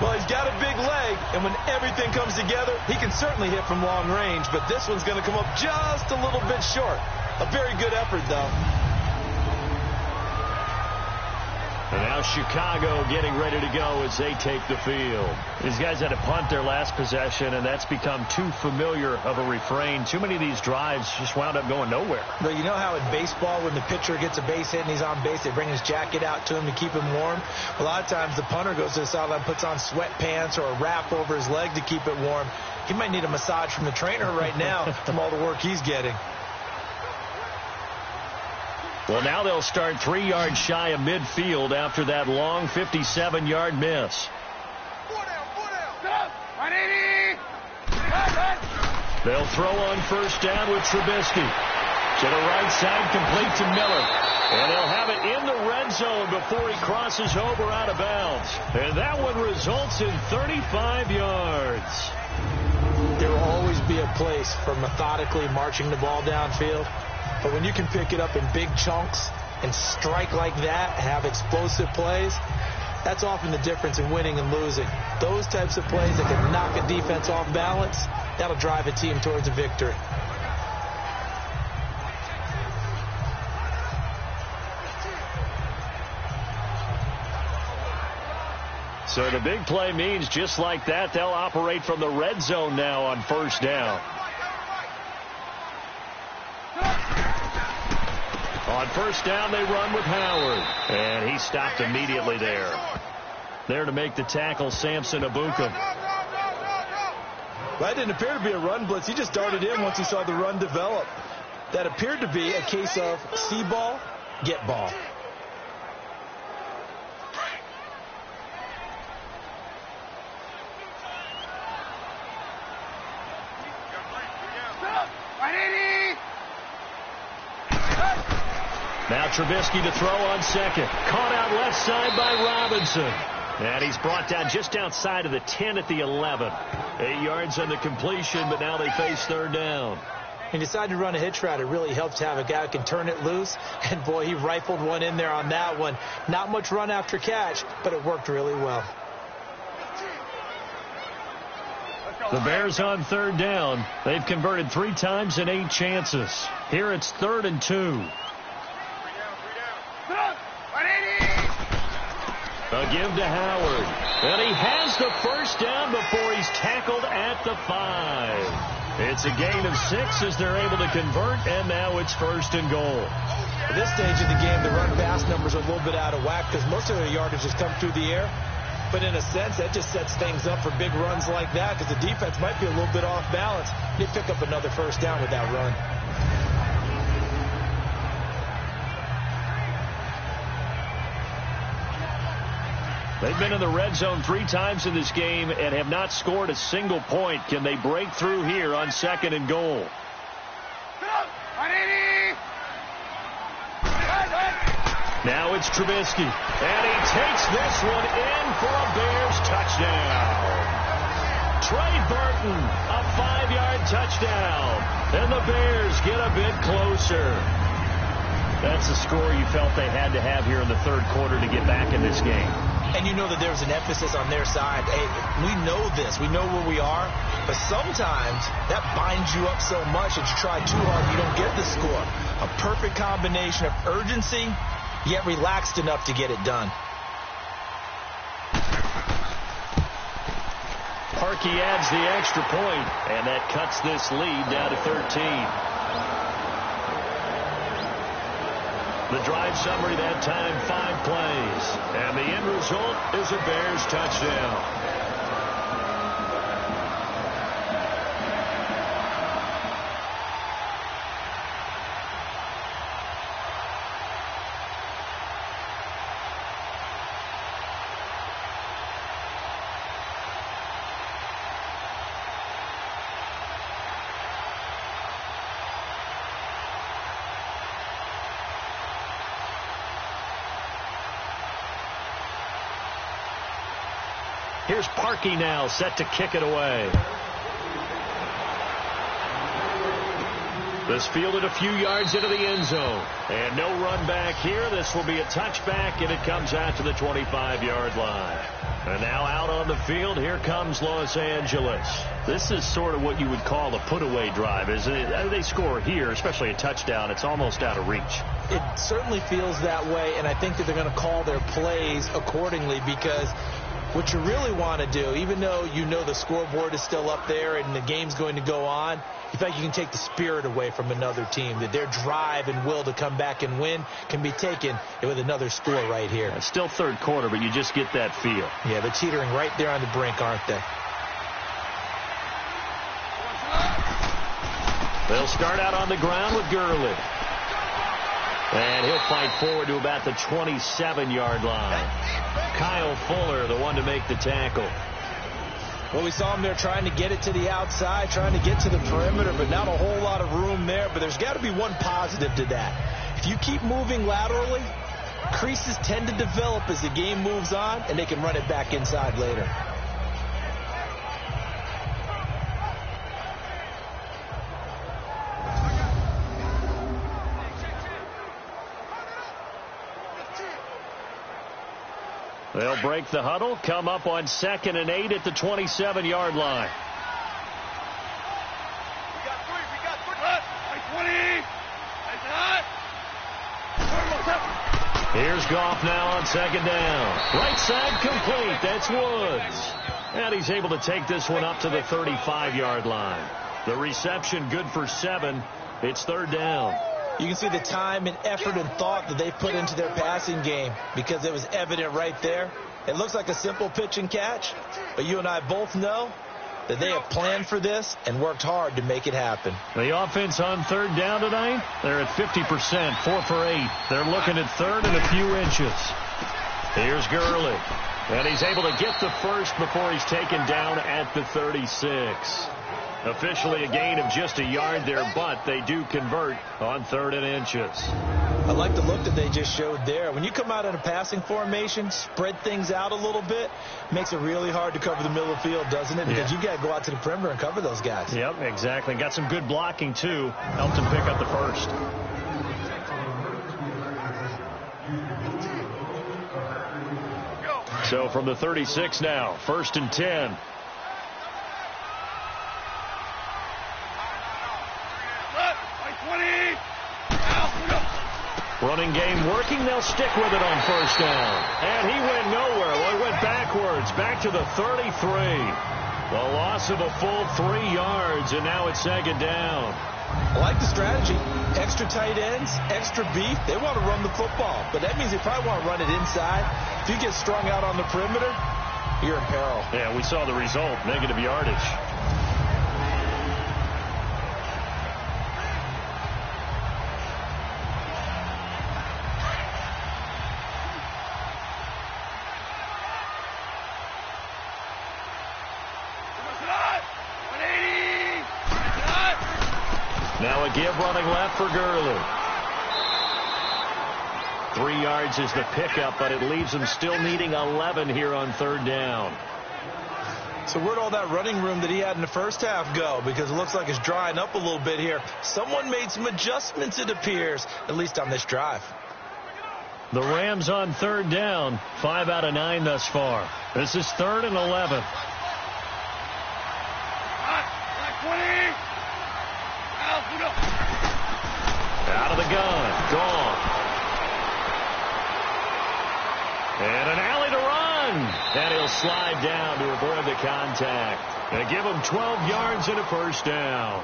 Well, he's got a big leg, and when everything comes together, he can certainly hit from long range, but this one's going to come up just a little bit short. A very good effort, though. And now Chicago getting ready to go as they take the field. These guys had to punt their last possession, and that's become too familiar of a refrain. Too many of these drives just wound up going nowhere. But you know how in baseball, when the pitcher gets a base hit and he's on base, they bring his jacket out to him to keep him warm? A lot of times the punter goes to the sideline, puts on sweatpants or a wrap over his leg to keep it warm. He might need a massage from the trainer right now from all the work he's getting. Well, now they'll start 3 yards shy of midfield after that long 57-yard miss. They'll throw on first down with Trubisky. To the right side, complete to Miller. And they'll have it in the red zone before he crosses over out of bounds. And that one results in 35 yards. There will always be a place for methodically marching the ball downfield. But when you can pick it up in big chunks and strike like that, have explosive plays, that's often the difference in winning and losing. Those types of plays that can knock a defense off balance, that'll drive a team towards a victory. So the big play means just like that, they'll operate from the red zone now on first down. On first down, they run with Howard. And he stopped immediately there. There to make the tackle, Samson Ebukam. That didn't appear to be a run blitz. He just darted in once he saw the run develop. That appeared to be a case of see ball, get ball. Now Trubisky to throw on second. Caught out left side by Robinson. And he's brought down just outside of the 10 at the 11. 8 yards on the completion, but now they face third down. He decided to run a hitch route. It really helps to have a guy who can turn it loose. And, boy, he rifled one in there on that one. Not much run after catch, but it worked really well. The Bears on third down. They've converted 3 times in 8 chances. Here it's 3rd and 2. A give to Howard. And he has the first down before he's tackled at the 5. It's a gain of 6 as they're able to convert, and now it's 1st and goal. At this stage of the game, the run-pass numbers are a little bit out of whack because most of their yardage has come through the air. But in a sense, that just sets things up for big runs like that because the defense might be a little bit off balance. They pick up another first down with that run. They've been in the red zone 3 times in this game and have not scored a single point. Can they break through here on 2nd and goal? Now it's Trubisky. And he takes this one in for a Bears touchdown. Trey Burton, a 5-yard touchdown. And the Bears get a bit closer. That's a score you felt they had to have here in the 3rd quarter to get back in this game. And you know that there's an emphasis on their side. Hey, we know this. We know where we are. But sometimes that binds you up so much that you try too hard and you don't get the score. A perfect combination of urgency, yet relaxed enough to get it done. Parkey adds the extra point, and that cuts this lead down to 13. The drive summary that time, 5 plays. And the end result is a Bears touchdown. Here's Parkey now, set to kick it away. This fielded a few yards into the end zone. And no run back here. This will be a touchback, and it comes out to the 25-yard line. And now out on the field, here comes Los Angeles. This is sort of what you would call a put-away drive, isn't it? They score here, especially a touchdown. It's almost out of reach. It certainly feels that way, and I think that they're going to call their plays accordingly because what you really want to do, even though you know the scoreboard is still up there and the game's going to go on, you think you can take the spirit away from another team, that their drive and will to come back and win can be taken with another score right here. It's still 3rd quarter, but you just get that feel. Yeah, they're teetering right there on the brink, aren't they? They'll start out on the ground with Gurley. And he'll fight forward to about the 27-yard line. Kyle Fuller, the one to make the tackle. Well, we saw him there trying to get it to the outside, trying to get to the perimeter, but not a whole lot of room there. But there's got to be one positive to that. If you keep moving laterally, creases tend to develop as the game moves on, and they can run it back inside later. They'll break the huddle, come up on 2nd and 8 at the 27-yard line. We got 20. Here's Goff now on 2nd down. Right side complete. That's Woods. And he's able to take this one up to the 35-yard line. The reception good for 7. It's 3rd down. You can see the time and effort and thought that they put into their passing game because it was evident right there. It looks like a simple pitch and catch, but you and I both know that they have planned for this and worked hard to make it happen. The offense on 3rd down tonight, they're at 50%, 4 for 8. They're looking at 3rd and a few inches. Here's Gurley, and he's able to get the first before he's taken down at the 36. Officially a gain of just a yard there, but they do convert on 3rd and inches. I like the look that they just showed there. When you come out in a passing formation, spread things out a little bit, makes it really hard to cover the middle of the field, doesn't it? Because you got to go out to the perimeter and cover those guys. Yep, exactly. Got some good blocking, too. Helped him pick up the first. So from the 36 now, 1st and 10. Running game working. They'll stick with it on 1st down. And he went nowhere. Well, he went backwards, back to the 33. The loss of a full 3 yards, and now it's 2nd down. I like the strategy. Extra tight ends, extra beef. They want to run the football, but that means they probably want to run it inside. If you get strung out on the perimeter, you're in peril. Yeah, we saw the result, negative yardage. Now a give running left for Gurley. 3 yards is the pickup, but it leaves him still needing 11 here on 3rd down. So where'd all that running room that he had in the first half go? Because it looks like it's drying up a little bit here. Someone made some adjustments, it appears, at least on this drive. The Rams on 3rd down, 5 out of 9 thus far. This is 3rd and 11. Out of the gun. Gone. And an alley to run. And he'll slide down to avoid the contact. And give him 12 yards and a 1st down.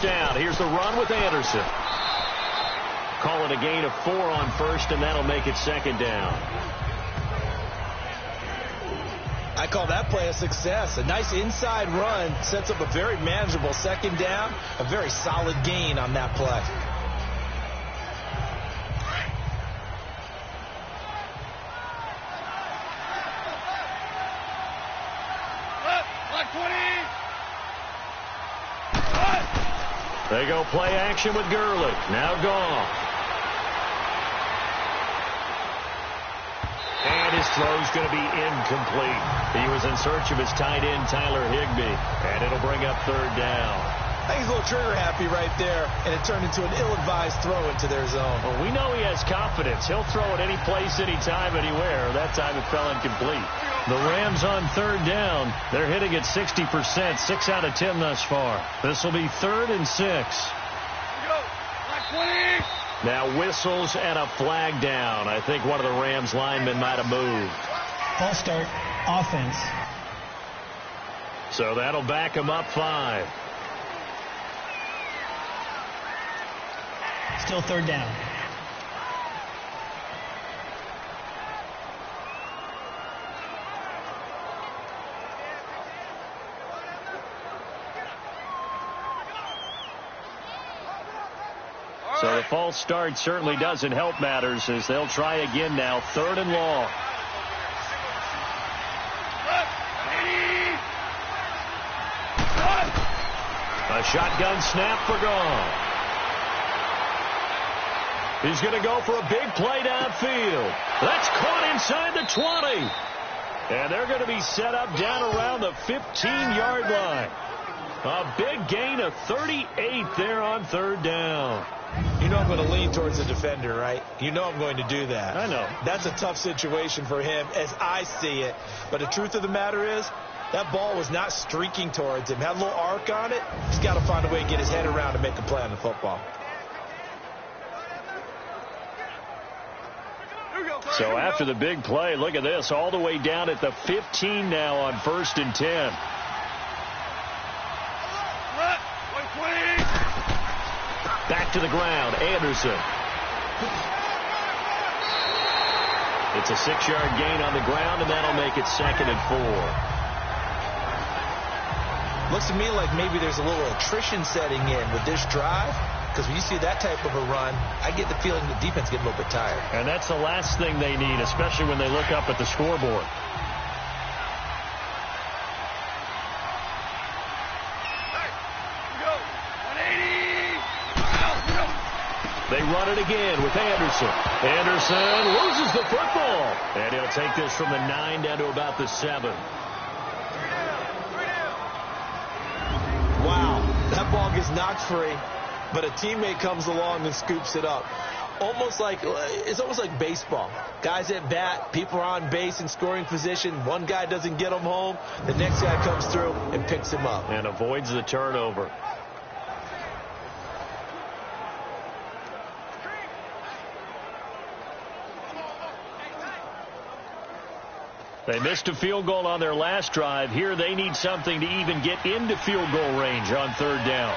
Down. Here's the run with Anderson. Call it a gain of 4 on 1st, and that'll make it 2nd down. I call that play a success. A nice inside run sets up a very manageable 2nd down. A very solid gain on that play. They go play action with Gurley. Now gone. And his throw's going to be incomplete. He was in search of his tight end, Tyler Higbee. And it'll bring up 3rd down. I think he's a little trigger happy right there, and it turned into an ill-advised throw into their zone. Well, we know he has confidence. He'll throw it any place, anytime, anywhere. That time it fell incomplete. The Rams on 3rd down. They're hitting at 60%, 6 out of 10 thus far. This will be 3rd and 6. Now whistles and a flag down. I think one of the Rams linemen might have moved. False start, offense. So that'll back him up 5. Still 3rd down. So the false start certainly doesn't help matters as they'll try again now. 3rd and long. A shotgun snap for Gone. He's going to go for a big play downfield. That's caught inside the 20. And they're going to be set up down around the 15-yard line. A big gain of 38 there on 3rd down. You know I'm going to lean towards the defender, right? You know I'm going to do that. I know. That's a tough situation for him as I see it. But the truth of the matter is, that ball was not streaking towards him. Had a little arc on it. He's got to find a way to get his head around and make a play on the football. So after the big play, look at this, all the way down at the 15 now on 1st and 10. Back back to the ground. Anderson. It's a 6-yard gain on the ground, and that'll make it 2nd and 4. Looks to me like maybe there's a little attrition setting in with this drive, because when you see that type of a run, I get the feeling the defense getting a little bit tired. And that's the last thing they need, especially when they look up at the scoreboard. They run it again with Anderson. Anderson loses the football. And he'll take this from the 9 down to about the 7. Wow, that ball gets knocked free, but a teammate comes along and scoops it up. It's almost like baseball. Guys at bat, people are on base in scoring position. One guy doesn't get him home. The next guy comes through and picks him up. And avoids the turnover. They missed a field goal on their last drive. Here they need something to even get into field goal range on 3rd down.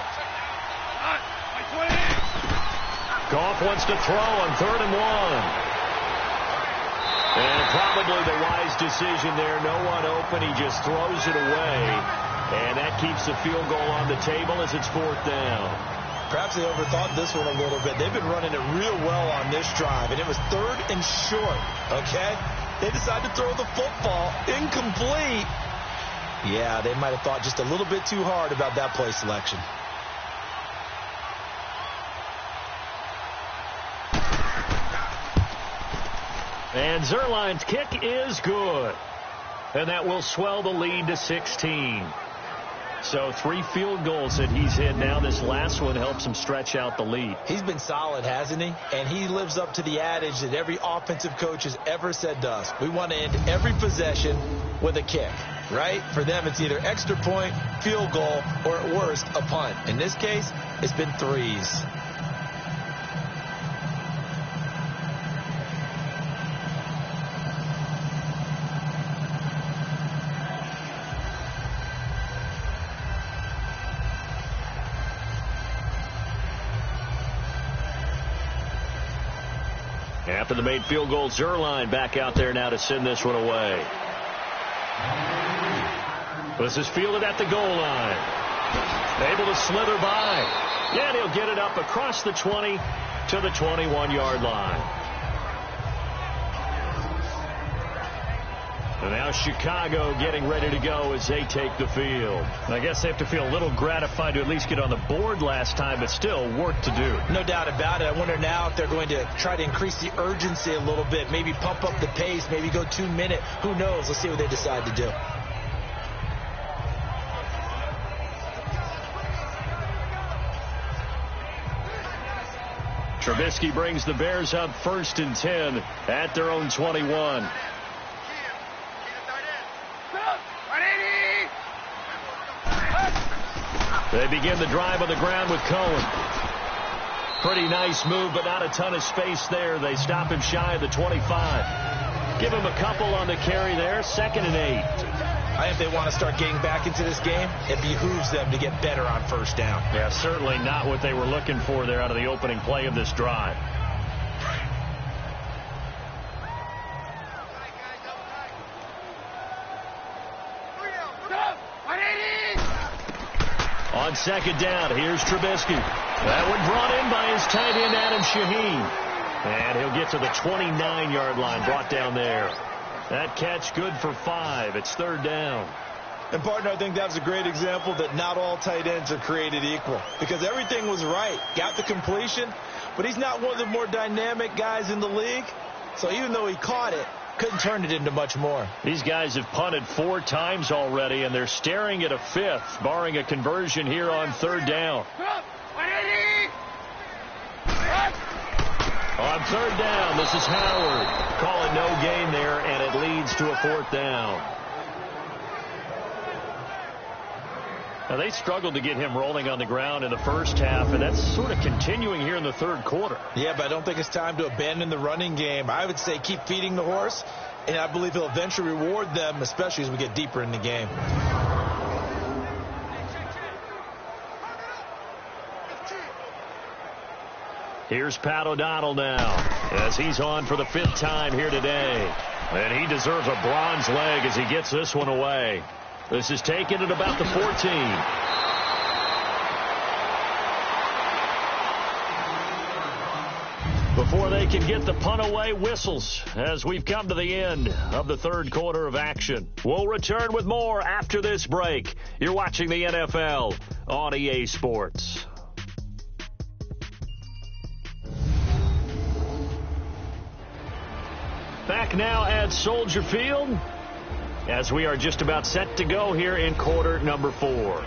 Goff wants to throw on 3rd and 1. And probably the wise decision there. No one open. He just throws it away. And that keeps the field goal on the table as it's 4th down. Perhaps they overthought this one a little bit. They've been running it real well on this drive, and it was 3rd and short, okay? They decided to throw the football incomplete. Yeah, they might have thought just a little bit too hard about that play selection. And Zerline's kick is good. And that will swell the lead to 16. So 3 field goals that he's hit now. This last one helps him stretch out the lead. He's been solid, hasn't he? And he lives up to the adage that every offensive coach has ever said to us. We want to end every possession with a kick, right? For them, it's either extra point, field goal, or at worst, a punt. In this case, it's been 3s. After the made field goal, Zerline back out there now to send this one away. This is fielded at the goal line. Able to slither by. Yeah, he'll get it up across the 20 to the 21-yard line. And now Chicago getting ready to go as they take the field. I guess they have to feel a little gratified to at least get on the board last time, but still work to do. No doubt about it. I wonder now if they're going to try to increase the urgency a little bit, maybe pump up the pace, maybe go 2-minute. Who knows? Let's see what they decide to do. Trubisky brings the Bears up 1st and 10 at their own 21. They begin the drive on the ground with Cohen. Pretty nice move, but not a ton of space there. They stop him shy of the 25. Give him a couple on the carry there. 2nd and 8. I think they want to start getting back into this game. It behooves them to get better on 1st down. Yeah, certainly not what they were looking for there out of the opening play of this drive. On 2nd down, here's Trubisky. That one brought in by his tight end, Adam Shaheen. And he'll get to the 29-yard line, brought down there. That catch good for 5. It's 3rd down. And, partner, I think that was a great example that not all tight ends are created equal. Because everything was right. Got the completion, but he's not one of the more dynamic guys in the league. So even though he caught it, couldn't turn it into much more. These guys have punted 4 times already, and they're staring at a 5th, barring a conversion here on 3rd down. On 3rd down, this is Howard. Calling no gain there, and it leads to a 4th down. Now, they struggled to get him rolling on the ground in the first half, and that's sort of continuing here in the 3rd quarter. Yeah, but I don't think it's time to abandon the running game. I would say keep feeding the horse, and I believe he'll eventually reward them, especially as we get deeper in the game. Here's Pat O'Donnell now as he's on for the 5th time here today. And he deserves a bronze leg as he gets this one away. This is taken at about the 14. Before they can get the punt away, whistles as we've come to the end of the 3rd quarter of action. We'll return with more after this break. You're watching the NFL on EA Sports. Back now at Soldier Field as we are just about set to go here in quarter number 4.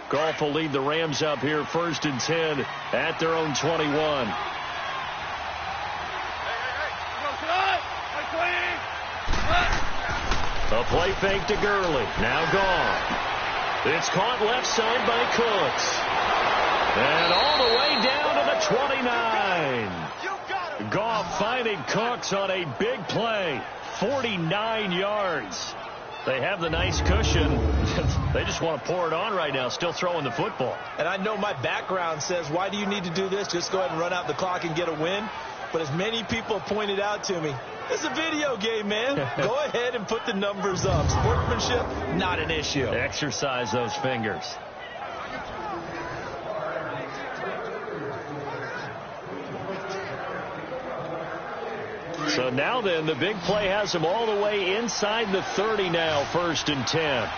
Goff will lead the Rams up here 1st and 10 at their own 21. A play fake to Gurley. Now gone. It's caught left side by Cooks. And all the way down to the 29. Goff finding Cooks on a big play. 49 yards. They have the nice cushion. They just want to pour it on right now, still throwing the football. And I know my background says, why do you need to do this? Just go ahead and run out the clock and get a win. But as many people pointed out to me, it's a video game, man. Go ahead and put the numbers up. Sportsmanship, not an issue. Exercise those fingers. So now then, the big play has him all the way inside the 30 now, 1st and 10.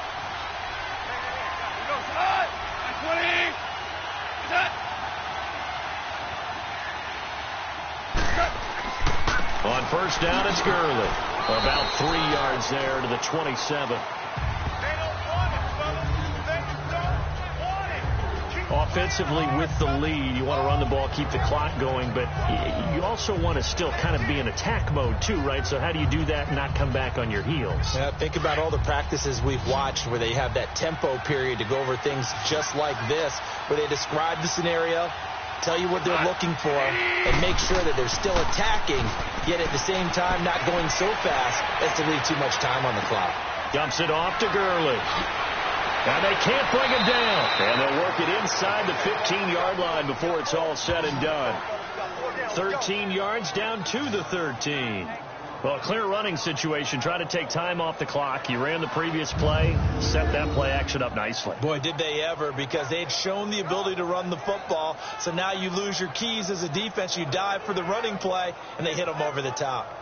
On 1st down, it's Gurley. About 3 yards there to the 27. Offensively with the lead, you want to run the ball, keep the clock going, but you also want to still kind of be in attack mode too, right? So how do you do that and not come back on your heels? Yeah, think about all the practices we've watched where they have that tempo period to go over things just like this, where they describe the scenario, tell you what they're looking for, and make sure that they're still attacking, yet at the same time not going so fast as to leave too much time on the clock. Dumps it off to Gurley. And they can't bring him down. And they'll work it inside the 15-yard line before it's all said and done. 13 yards down to the 13. Well, a clear running situation. Try to take time off the clock. You ran the previous play, set that play action up nicely. Boy, did they ever, because they'd shown the ability to run the football. So now you lose your keys as a defense. You dive for the running play, and they hit them over the top.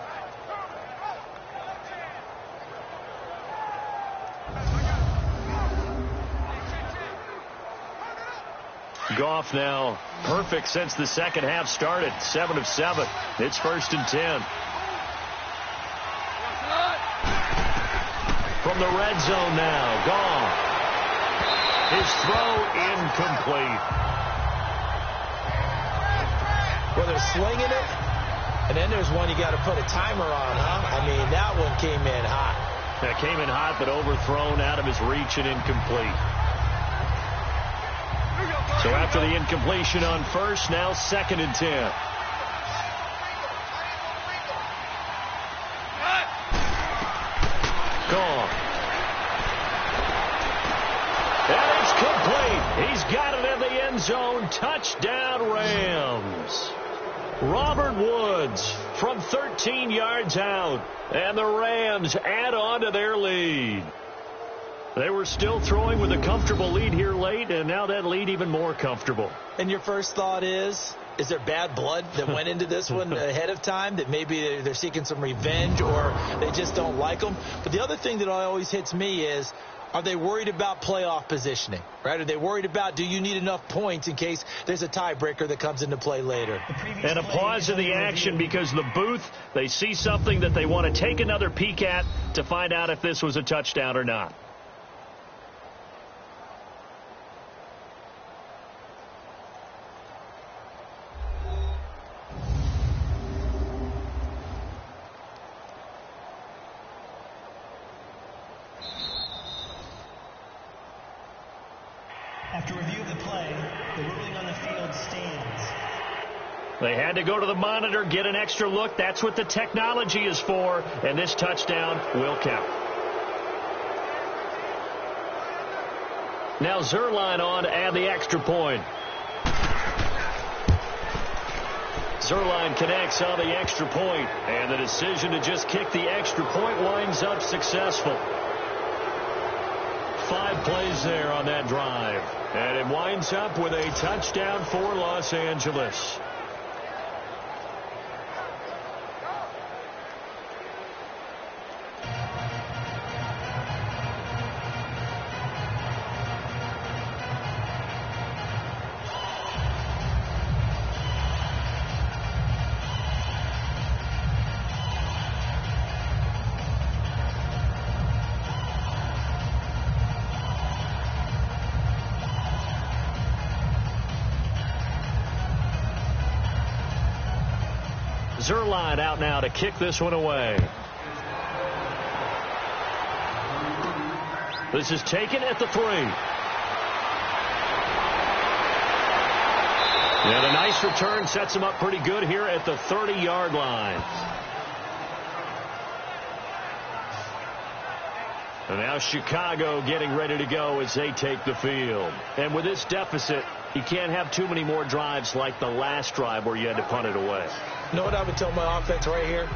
Goff now perfect since the second half started. 7 of 7. It's 1st and 10. From the red zone now. Goff. His throw incomplete. Well, they're slinging it, and then there's one you got to put a timer on, huh? I mean, that one came in hot. That came in hot, but overthrown out of his reach and incomplete. So after the incompletion on 1st, now 2nd and 10. Gone. And it's complete. He's got it in the end zone. Touchdown, Rams. Robert Woods from 13 yards out. And the Rams add on to their lead. They were still throwing with a comfortable lead here late, and now that lead even more comfortable. And your first thought is there bad blood that went into this one ahead of time, that maybe they're seeking some revenge or they just don't like them? But the other thing that always hits me is, are they worried about playoff positioning, right? Are they worried about, do you need enough points in case there's a tiebreaker that comes into play later? And a pause in the action because the booth, they see something that they want to take another peek at to find out if this was a touchdown or not. After review of the play, the ruling on the field stands. They had to go to the monitor, get an extra look. That's what the technology is for, and this touchdown will count. Now Zerline on to add the extra point. Zerline connects on the extra point, and the decision to just kick the extra point winds up successful. 5 plays there on that drive, and it winds up with a touchdown for Los Angeles. Zerline out now to kick this one away. This is taken at the 3. And a nice return sets him up pretty good here at the 30-yard line. And now Chicago getting ready to go as they take the field. And with this deficit, you can't have too many more drives like the last drive where you had to punt it away. You know what I would tell my offense right here?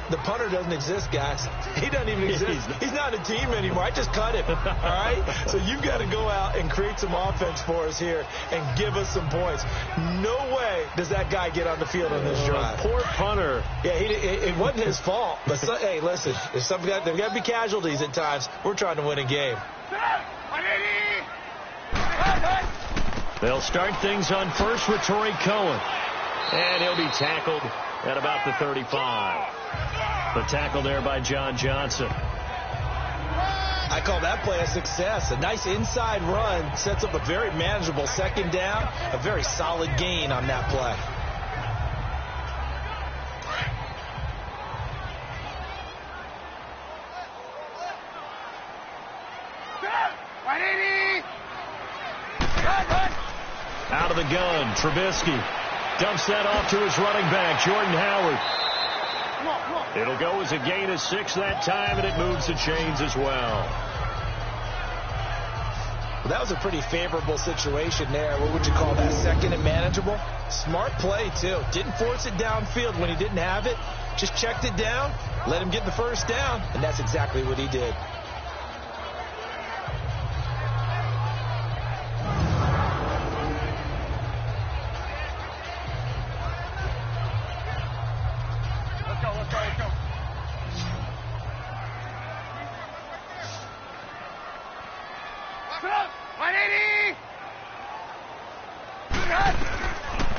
The punter doesn't exist, guys. He doesn't even exist. He's not a team anymore. I just cut him. All right? So you've got to go out and create some offense for us here and give us some points. No way does that guy get on the field on this drive. Poor punter. Yeah, it wasn't his fault. But, hey, listen, there's got to be casualties at times. We're trying to win a game. They'll start things on first with Torrey Cohen. And he'll be tackled at about the 35. The tackle there by John Johnson. I call that play a success. A nice inside run sets up a very manageable second down. A very solid gain on that play. Out of the gun, Trubisky dumps that off to his running back, Jordan Howard. It'll go as a gain of 6 that time, and it moves the chains as well. Well, that was a pretty favorable situation there. What would you call that? Second and manageable? Smart play, too. Didn't force it downfield when he didn't have it. Just checked it down, let him get the first down, and that's exactly what he did.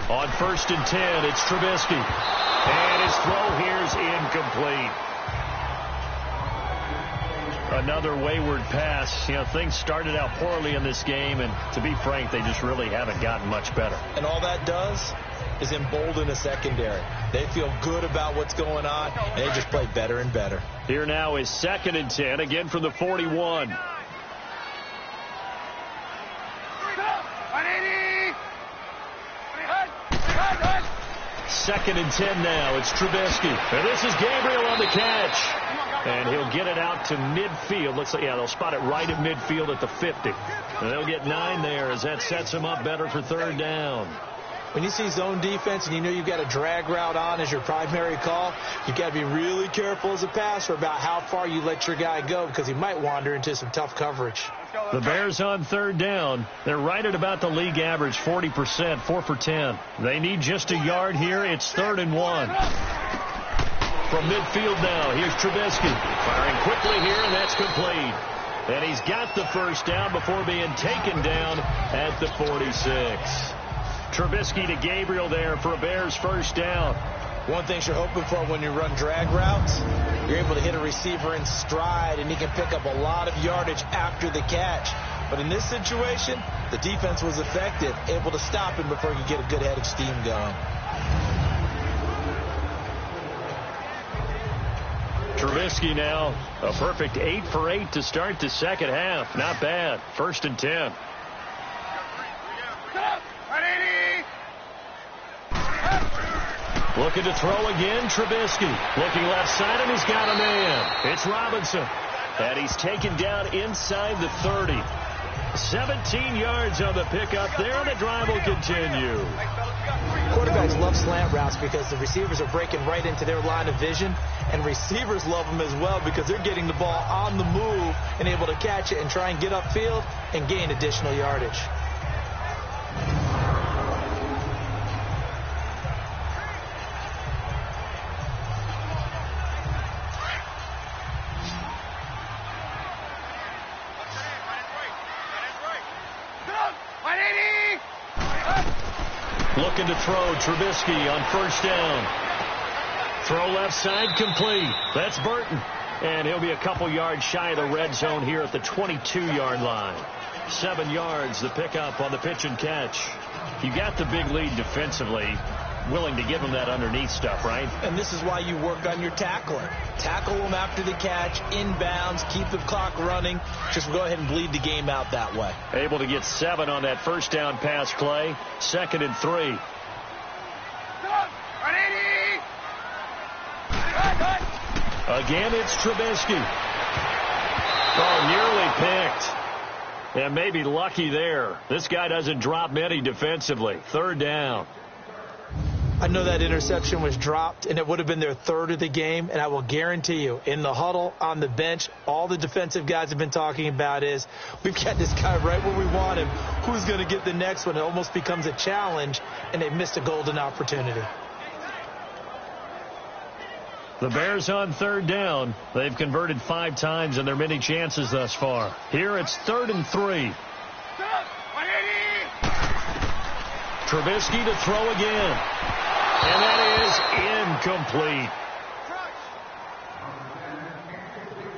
On 1st and 10, it's Trubisky. And his throw here is incomplete. Another wayward pass. You know, things started out poorly in this game, and to be frank, they just really haven't gotten much better. And all that does is embolden the secondary. They feel good about what's going on, and they just play better and better. Here now is 2nd and 10, again from the 41. Second and 10 now. It's Trubisky. And this is Gabriel on the catch. And he'll get it out to midfield. Looks like, yeah, they'll spot it right at midfield at the 50. And they'll get 9 there as that sets them up better for 3rd down. When you see zone defense and you know you've got a drag route on as your primary call, you've got to be really careful as a passer about how far you let your guy go because he might wander into some tough coverage. The Bears on 3rd down. They're right at about the league average, 40%, 4 for 10. They need just a yard here. It's 3rd and 1. From midfield now, here's Trubisky. Firing quickly here, and that's complete. And he's got the first down before being taken down at the 46. Trubisky to Gabriel there for a Bears first down. One thing you're hoping for when you run drag routes, you're able to hit a receiver in stride, and he can pick up a lot of yardage after the catch. But in this situation, the defense was effective, able to stop him before he could get a good head of steam going. Trubisky now, a perfect 8 for 8 to start the second half. Not bad. 1st and 10. Looking to throw again, Trubisky. Looking left side, and he's got a man. It's Robinson. And he's taken down inside the 30. 17 yards on the pickup there, and the drive will continue. Quarterbacks love slant routes because the receivers are breaking right into their line of vision, and receivers love them as well because they're getting the ball on the move and able to catch it and try and get upfield and gain additional yardage. Looking to throw, Trubisky on first down. Throw left side, complete. That's Burton. And he'll be a couple yards shy of the red zone here at the 22-yard line. 7 yards, the pickup on the pitch and catch. You got the big lead defensively. Willing to give him that underneath stuff, right? And this is why you work on your tackling. Tackle them after the catch, inbounds, keep the clock running. Just go ahead and bleed the game out that way. Able to get 7 on that first down pass play. 2nd and 3. Again, it's Trubisky. Oh, nearly picked. And maybe lucky there. This guy doesn't drop many defensively. 3rd down. I know that interception was dropped, and it would have been their 3rd of the game, and I will guarantee you, in the huddle, on the bench, all the defensive guys have been talking about is, we've got this guy right where we want him. Who's going to get the next one? It almost becomes a challenge, and they missed a golden opportunity. The Bears on 3rd down. They've converted 5 times in their many chances thus far. Here it's 3rd and 3. Trubisky to throw again. And that is incomplete.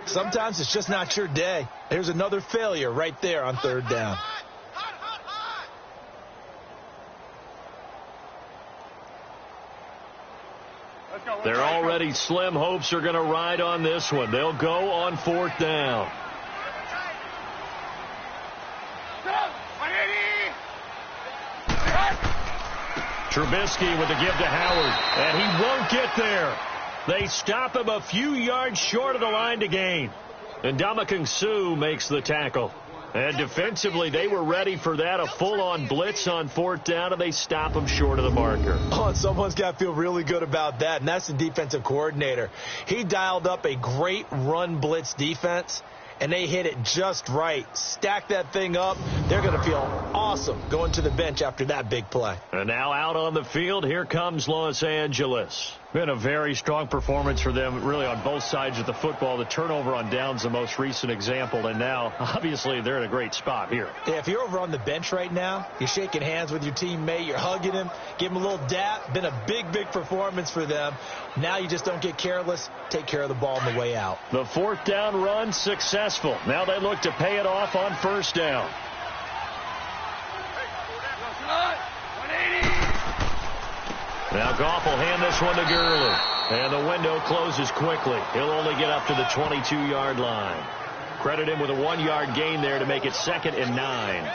Sometimes it's just not your day. There's another failure right there on 3rd down. They're already slim hopes are going to ride on this one. They'll go on 4th down. Trubisky with the give to Howard, and he won't get there. They stop him a few yards short of the line to gain. And Ndamukong Suh makes the tackle. And defensively, they were ready for that, a full-on blitz on 4th down, and they stop him short of the marker. Oh, and someone's got to feel really good about that, and that's the defensive coordinator. He dialed up a great run blitz defense, and they hit it just right. Stack that thing up. They're going to feel awesome going to the bench after that big play. And now out on the field, here comes Los Angeles. Been a very strong performance for them, really, on both sides of the football. The turnover on downs, the most recent example, and now, obviously, they're in a great spot here. Yeah, if you're over on the bench right now, you're shaking hands with your teammate, you're hugging him, give him a little dap. Been a big, big performance for them. Now you just don't get careless. Take care of the ball on the way out. The 4th down run successful. Now they look to pay it off on 1st down. Now Goff will hand this one to Gurley. And the window closes quickly. He'll only get up to the 22-yard line. Credit him with a 1-yard gain there to make it 2nd and 9.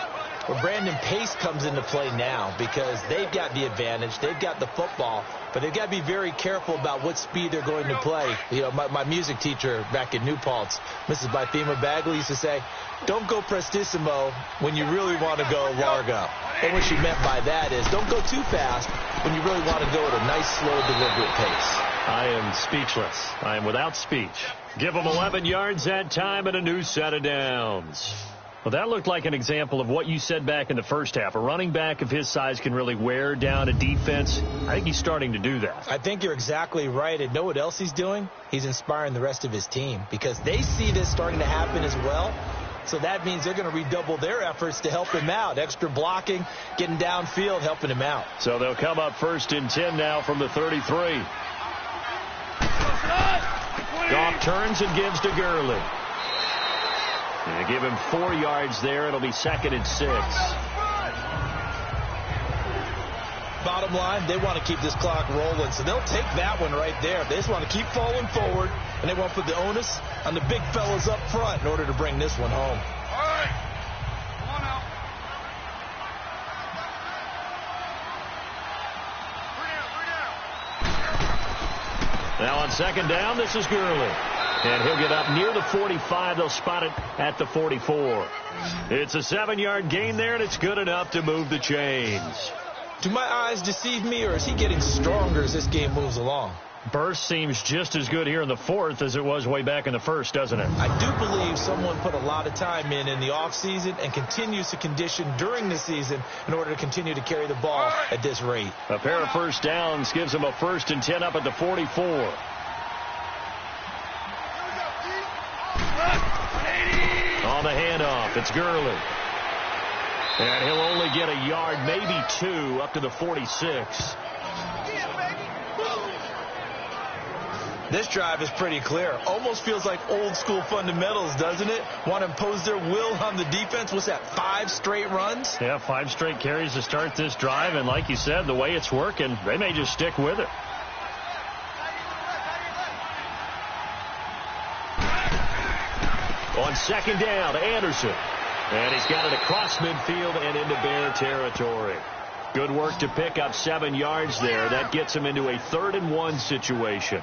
Well, Brandon, pace comes into play now because they've got the advantage. They've got the football, but they've got to be very careful about what speed they're going to play. You know, my music teacher back in New Paltz, Mrs. Bythema Bagley, used to say, don't go prestissimo when you really want to go largo. And what she meant by that is don't go too fast when you really want to go at a nice, slow, deliberate pace. I am speechless. I am without speech. Give them 11 yards that time and a new set of downs. Well, that looked like an example of what you said back in the first half. A running back of his size can really wear down a defense. I think he's starting to do that. I think you're exactly right. And know what else he's doing? He's inspiring the rest of his team because they see this starting to happen as well. So that means they're going to redouble their efforts to help him out. Extra blocking, getting downfield, helping him out. So they'll come up 1st and 10 now from the 33. Goff turns and gives to Gurley. And give him 4 yards there. It'll be 2nd and 6. Bottom line, they want to keep this clock rolling, so they'll take that one right there. They just want to keep falling forward, and they want to put the onus on the big fellas up front in order to bring this one home. All right. Come on now. Bring down. Now on second down, this is Gurley. And he'll get up near the 45. They'll spot it at the 44. It's a 7-yard gain there, and it's good enough to move the chains. Do my eyes deceive me, or is he getting stronger as this game moves along? Burst seems just as good here in the fourth as it was way back in the first, doesn't it? I do believe someone put a lot of time in the offseason and continues to condition during the season in order to continue to carry the ball at this rate. A pair of first downs gives them a 1st and 10 up at the 44. On the handoff, it's Gurley. And he'll only get a yard, maybe 2, up to the 46. This drive is pretty clear. Almost feels like old school fundamentals, doesn't it? Want to impose their will on the defense. What's that, 5 straight runs? Yeah, 5 straight carries to start this drive. And like you said, the way it's working, they may just stick with it. On second down, Anderson. And he's got it across midfield and into Bear territory. Good work to pick up 7 yards there. That gets him into a 3rd and 1 situation.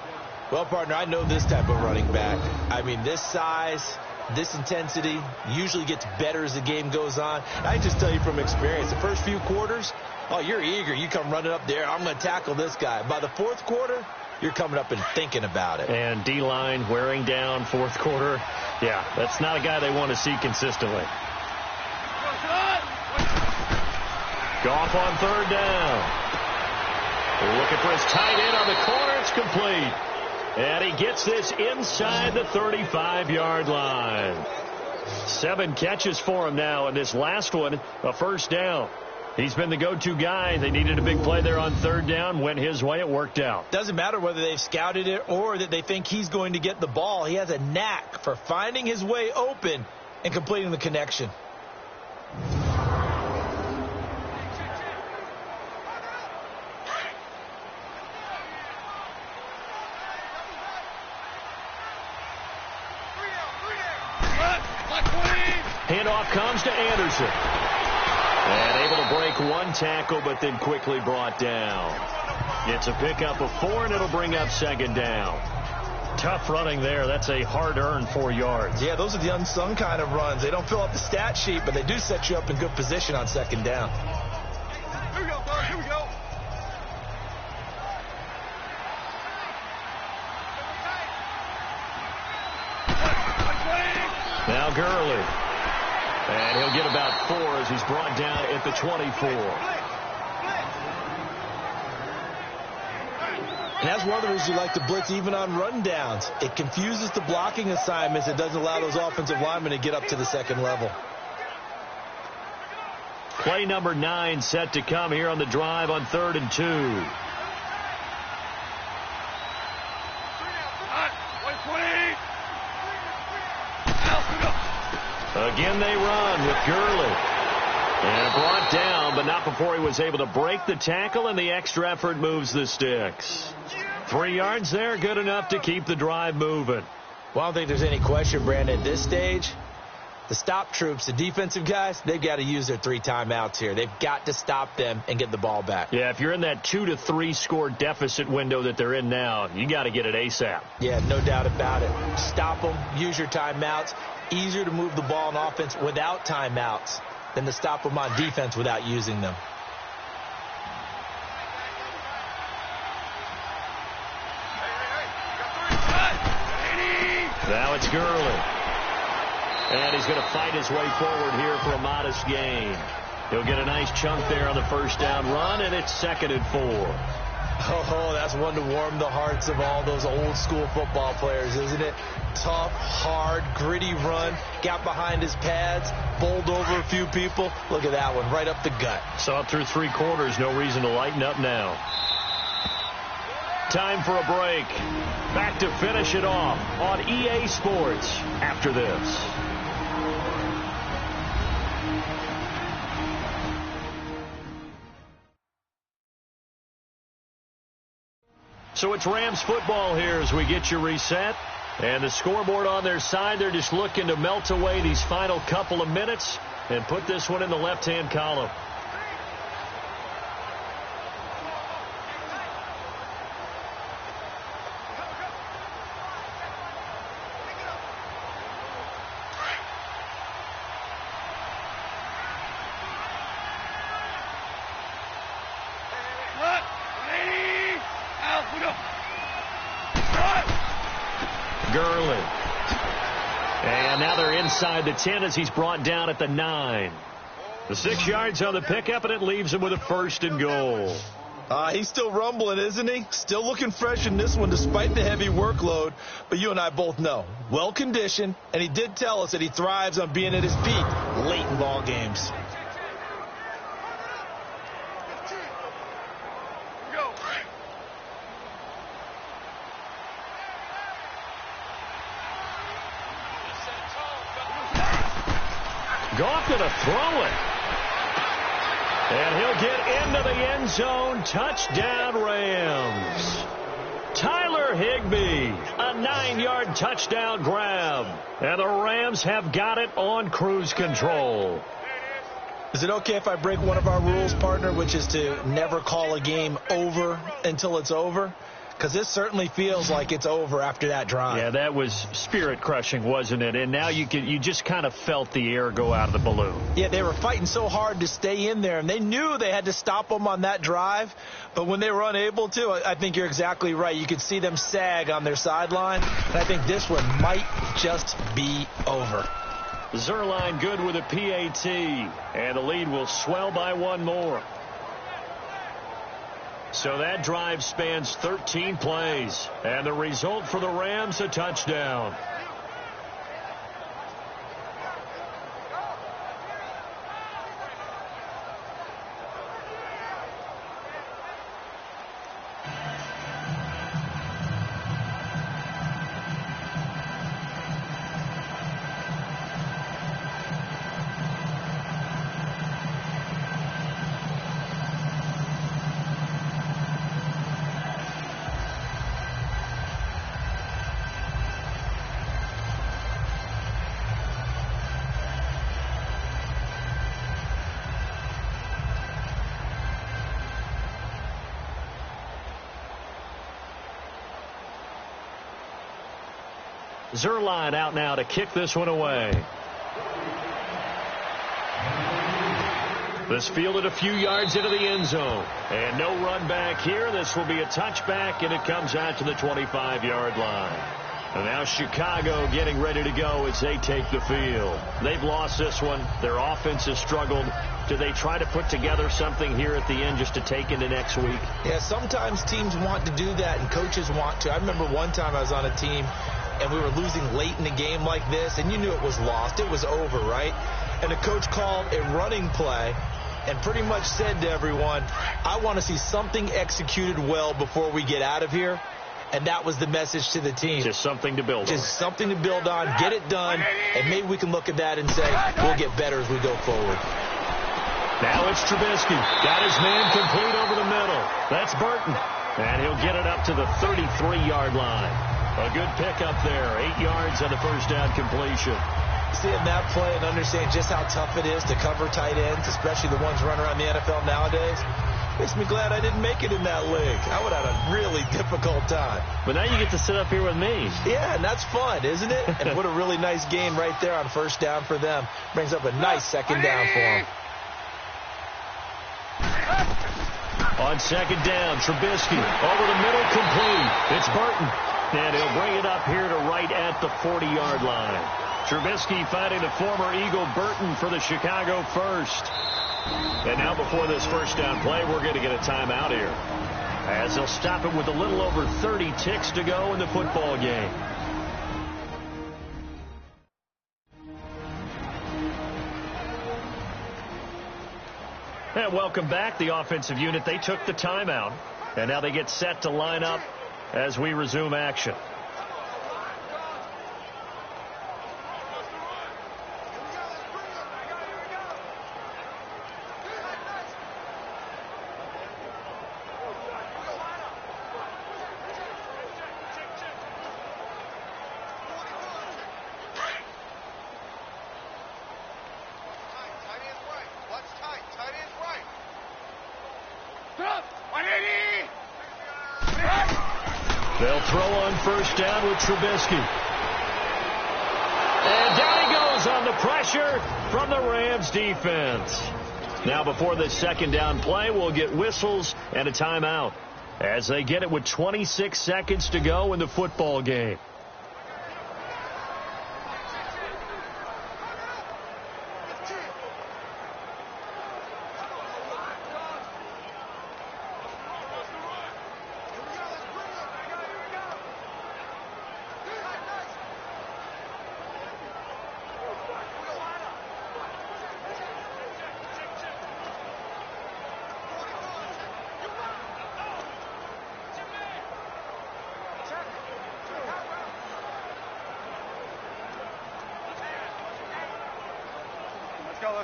Well, partner, I know this type of running back. I mean, this size, this intensity usually gets better as the game goes on. I just tell you from experience, the first few quarters, oh, you're eager. You come running up there, I'm going to tackle this guy. By the 4th quarter, you're coming up and thinking about it. And D-line wearing down 4th quarter. Yeah, that's not a guy they want to see consistently. Goff on 3rd down. Looking for his tight end on the corner. It's complete. And he gets this inside the 35-yard line. 7 catches for him now, and this last one, a first down. He's been the go-to guy. They needed a big play there on 3rd down. Went his way. It worked out. Doesn't matter whether they've scouted it or that they think he's going to get the ball. He has a knack for finding his way open and completing the connection. Handoff comes to Anderson. And able to break 1 tackle, but then quickly brought down. It's a pickup of 4, and it'll bring up 2nd down. Tough running there. That's a hard-earned 4 yards. Yeah, those are the unsung kind of runs. They don't fill up the stat sheet, but they do set you up in good position on 2nd down. Here we go, bud. Here we go. Now Gurley. And he'll get about 4 as he's brought down at the 24. And that's one of the reasons you like to blitz even on run downs. It confuses the blocking assignments. It doesn't allow those offensive linemen to get up to the 2nd level. Play number 9 set to come here on the drive on 3rd and 2. Again they run with Gurley. And brought down, but not before he was able to break the tackle, and the extra effort moves the sticks. 3 yards there, good enough to keep the drive moving. Well, I don't think there's any question, Brandon, at this stage, the stop troops, the defensive guys, they've got to use their 3 timeouts here. They've got to stop them and get the ball back. Yeah, if you're in that 2 to 3 score deficit window that they're in now, you got to get it ASAP. Yeah, no doubt about it. Stop them, use your timeouts. Easier to move the ball on offense without timeouts than to stop them on defense without using them. Now it's Gurley. And he's going to fight his way forward here for a modest gain. He'll get a nice chunk there on the first down run, and it's 2nd and 4. Oh, that's one to warm the hearts of all those old school football players, isn't it? Tough, hard, gritty run. Got behind his pads, bowled over a few people. Look at that one, right up the gut. Saw it through 3 quarters. No reason to lighten up now. Time for a break. Back to finish it off on EA Sports after this. So it's Rams football here as we get you reset. And the scoreboard on their side, they're just looking to melt away these final couple of minutes and put this one in the left-hand column. Gurley. And now they're inside the 10 as he's brought down at the 9. The 6 yards on the pickup, and it leaves him with a 1st and goal. He's still rumbling, isn't he? Still looking fresh in this one despite the heavy workload. But you and I both know, well-conditioned, and he did tell us that he thrives on being at his peak late in ball games. Goff going to throw it. And he'll get into the end zone. Touchdown, Rams. Tyler Higbee, a 9-yard touchdown grab. And the Rams have got it on cruise control. Is it okay if I break one of our rules, partner, which is to never call a game over until it's over? Because this certainly feels like it's over after that drive. Yeah, that was spirit-crushing, wasn't it? And now you just kind of felt the air go out of the balloon. Yeah, they were fighting so hard to stay in there, and they knew they had to stop them on that drive. But when they were unable to, I think you're exactly right. You could see them sag on their sideline. And I think this one might just be over. Zerline good with a PAT, and the lead will swell by 1 more. So that drive spans 13 plays, and the result for the Rams, a touchdown. Zerline out now to kick this one away. This fielded a few yards into the end zone. And no run back here. This will be a touchback, and it comes out to the 25-yard line. And now Chicago getting ready to go as they take the field. They've lost this one. Their offense has struggled. Do they try to put together something here at the end just to take into next week? Yeah, sometimes teams want to do that, and coaches want to. I remember one time I was on a team, and we were losing late in a game like this, and you knew it was lost. It was over, right? And the coach called a running play and pretty much said to everyone, I want to see something executed well before we get out of here. And that was the message to the team. Just something to build on. Just something to build on, get it done, and maybe we can look at that and say, we'll get better as we go forward. Now it's Trubisky. Got his man complete over the middle. That's Burton. And he'll get it up to the 33-yard line. A good pickup there. 8 yards on the first down completion. Seeing that play and understanding just how tough it is to cover tight ends, especially the ones running around the NFL nowadays, makes me glad I didn't make it in that league. I would have had a really difficult time. But now you get to sit up here with me. Yeah, and that's fun, isn't it? And what a really nice game right there on first down for them. Brings up a nice second down for them. On second down, Trubisky over the middle, complete. It's Burton. And he'll bring it up here to right at the 40-yard line. Trubisky finding the former Eagle Burton for the Chicago first. And now before this first down play, we're going to get a timeout here, as they'll stop it with a little over 30 ticks to go in the football game. And welcome back. The offensive unit, they took the timeout, and now they get set to line up as we resume action. They'll throw on first down with Trubisky. And down he goes on the pressure from the Rams defense. Now before this second down play, we'll get whistles and a timeout as they get it with 26 seconds to go in the football game.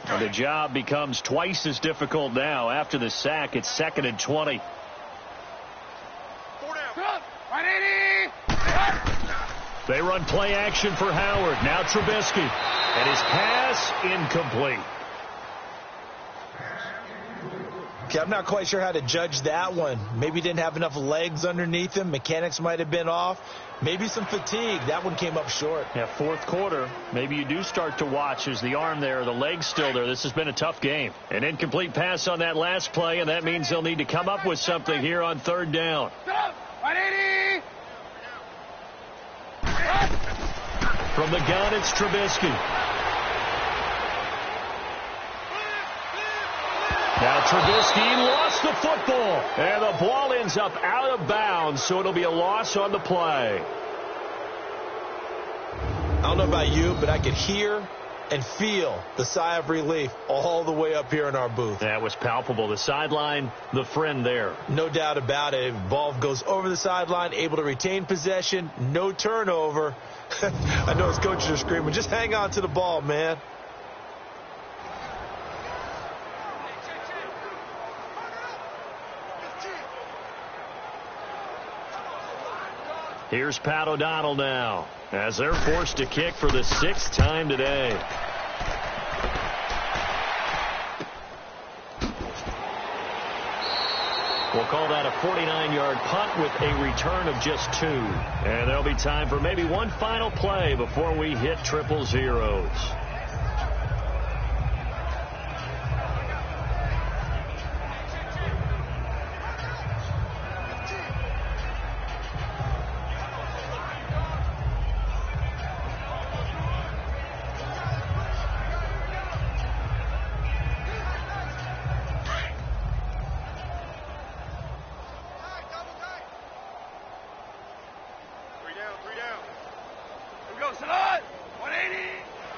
And the job becomes twice as difficult now. After the sack, it's 2nd and 20. 4 down. 180. They run play action for Howard. Now Trubisky. And his pass incomplete. Okay, I'm not quite sure how to judge that one. Maybe he didn't have enough legs underneath him. Mechanics might have been off. Maybe some fatigue. That one came up short. Yeah, 4th quarter. Maybe you do start to watch. Is the arm there, the leg's still there? This has been a tough game. An incomplete pass on that last play, and that means they'll need to come up with something here on 3rd down. 180. From the gun, it's Trubisky. Now Trubisky lost the football, and the ball ends up out of bounds, so it'll be a loss on the play. I don't know about you, but I could hear and feel the sigh of relief all the way up here in our booth. That was palpable. The sideline, the friend there. No doubt about it. Ball goes over the sideline, able to retain possession, no turnover. I know his coaches are screaming, just hang on to the ball, man. Here's Pat O'Donnell now, as they're forced to kick for the 6th time today. We'll call that a 49-yard punt with a return of just 2. And there'll be time for maybe one final play before we hit triple zeros.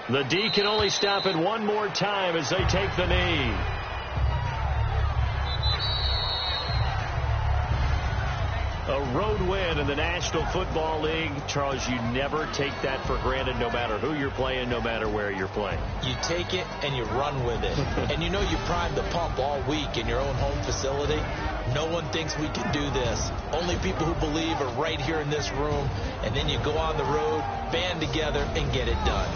The D can only stop it one more time as they take the knee. A road win in the National Football League. Charles, you never take that for granted, no matter who you're playing, no matter where you're playing. You take it and you run with it. And you know you primed the pump all week in your own home facility. No one thinks we can do this. Only people who believe are right here in this room. And then you go on the road, band together, and get it done.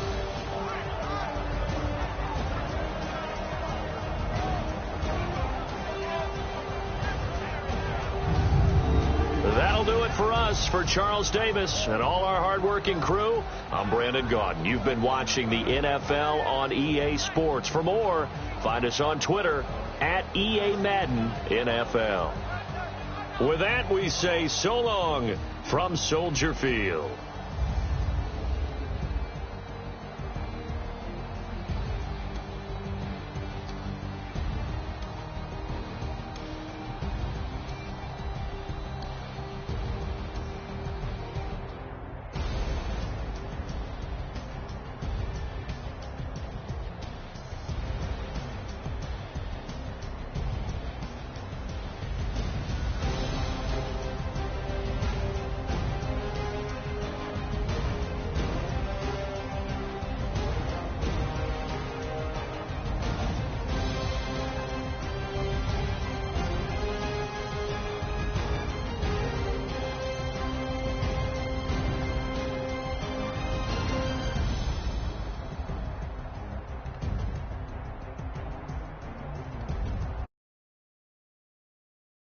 That'll do it for us. For Charles Davis and all our hardworking crew, I'm Brandon Gaudin. You've been watching the NFL on EA Sports. For more, find us on Twitter at EA Madden NFL. With that, we say so long from Soldier Field.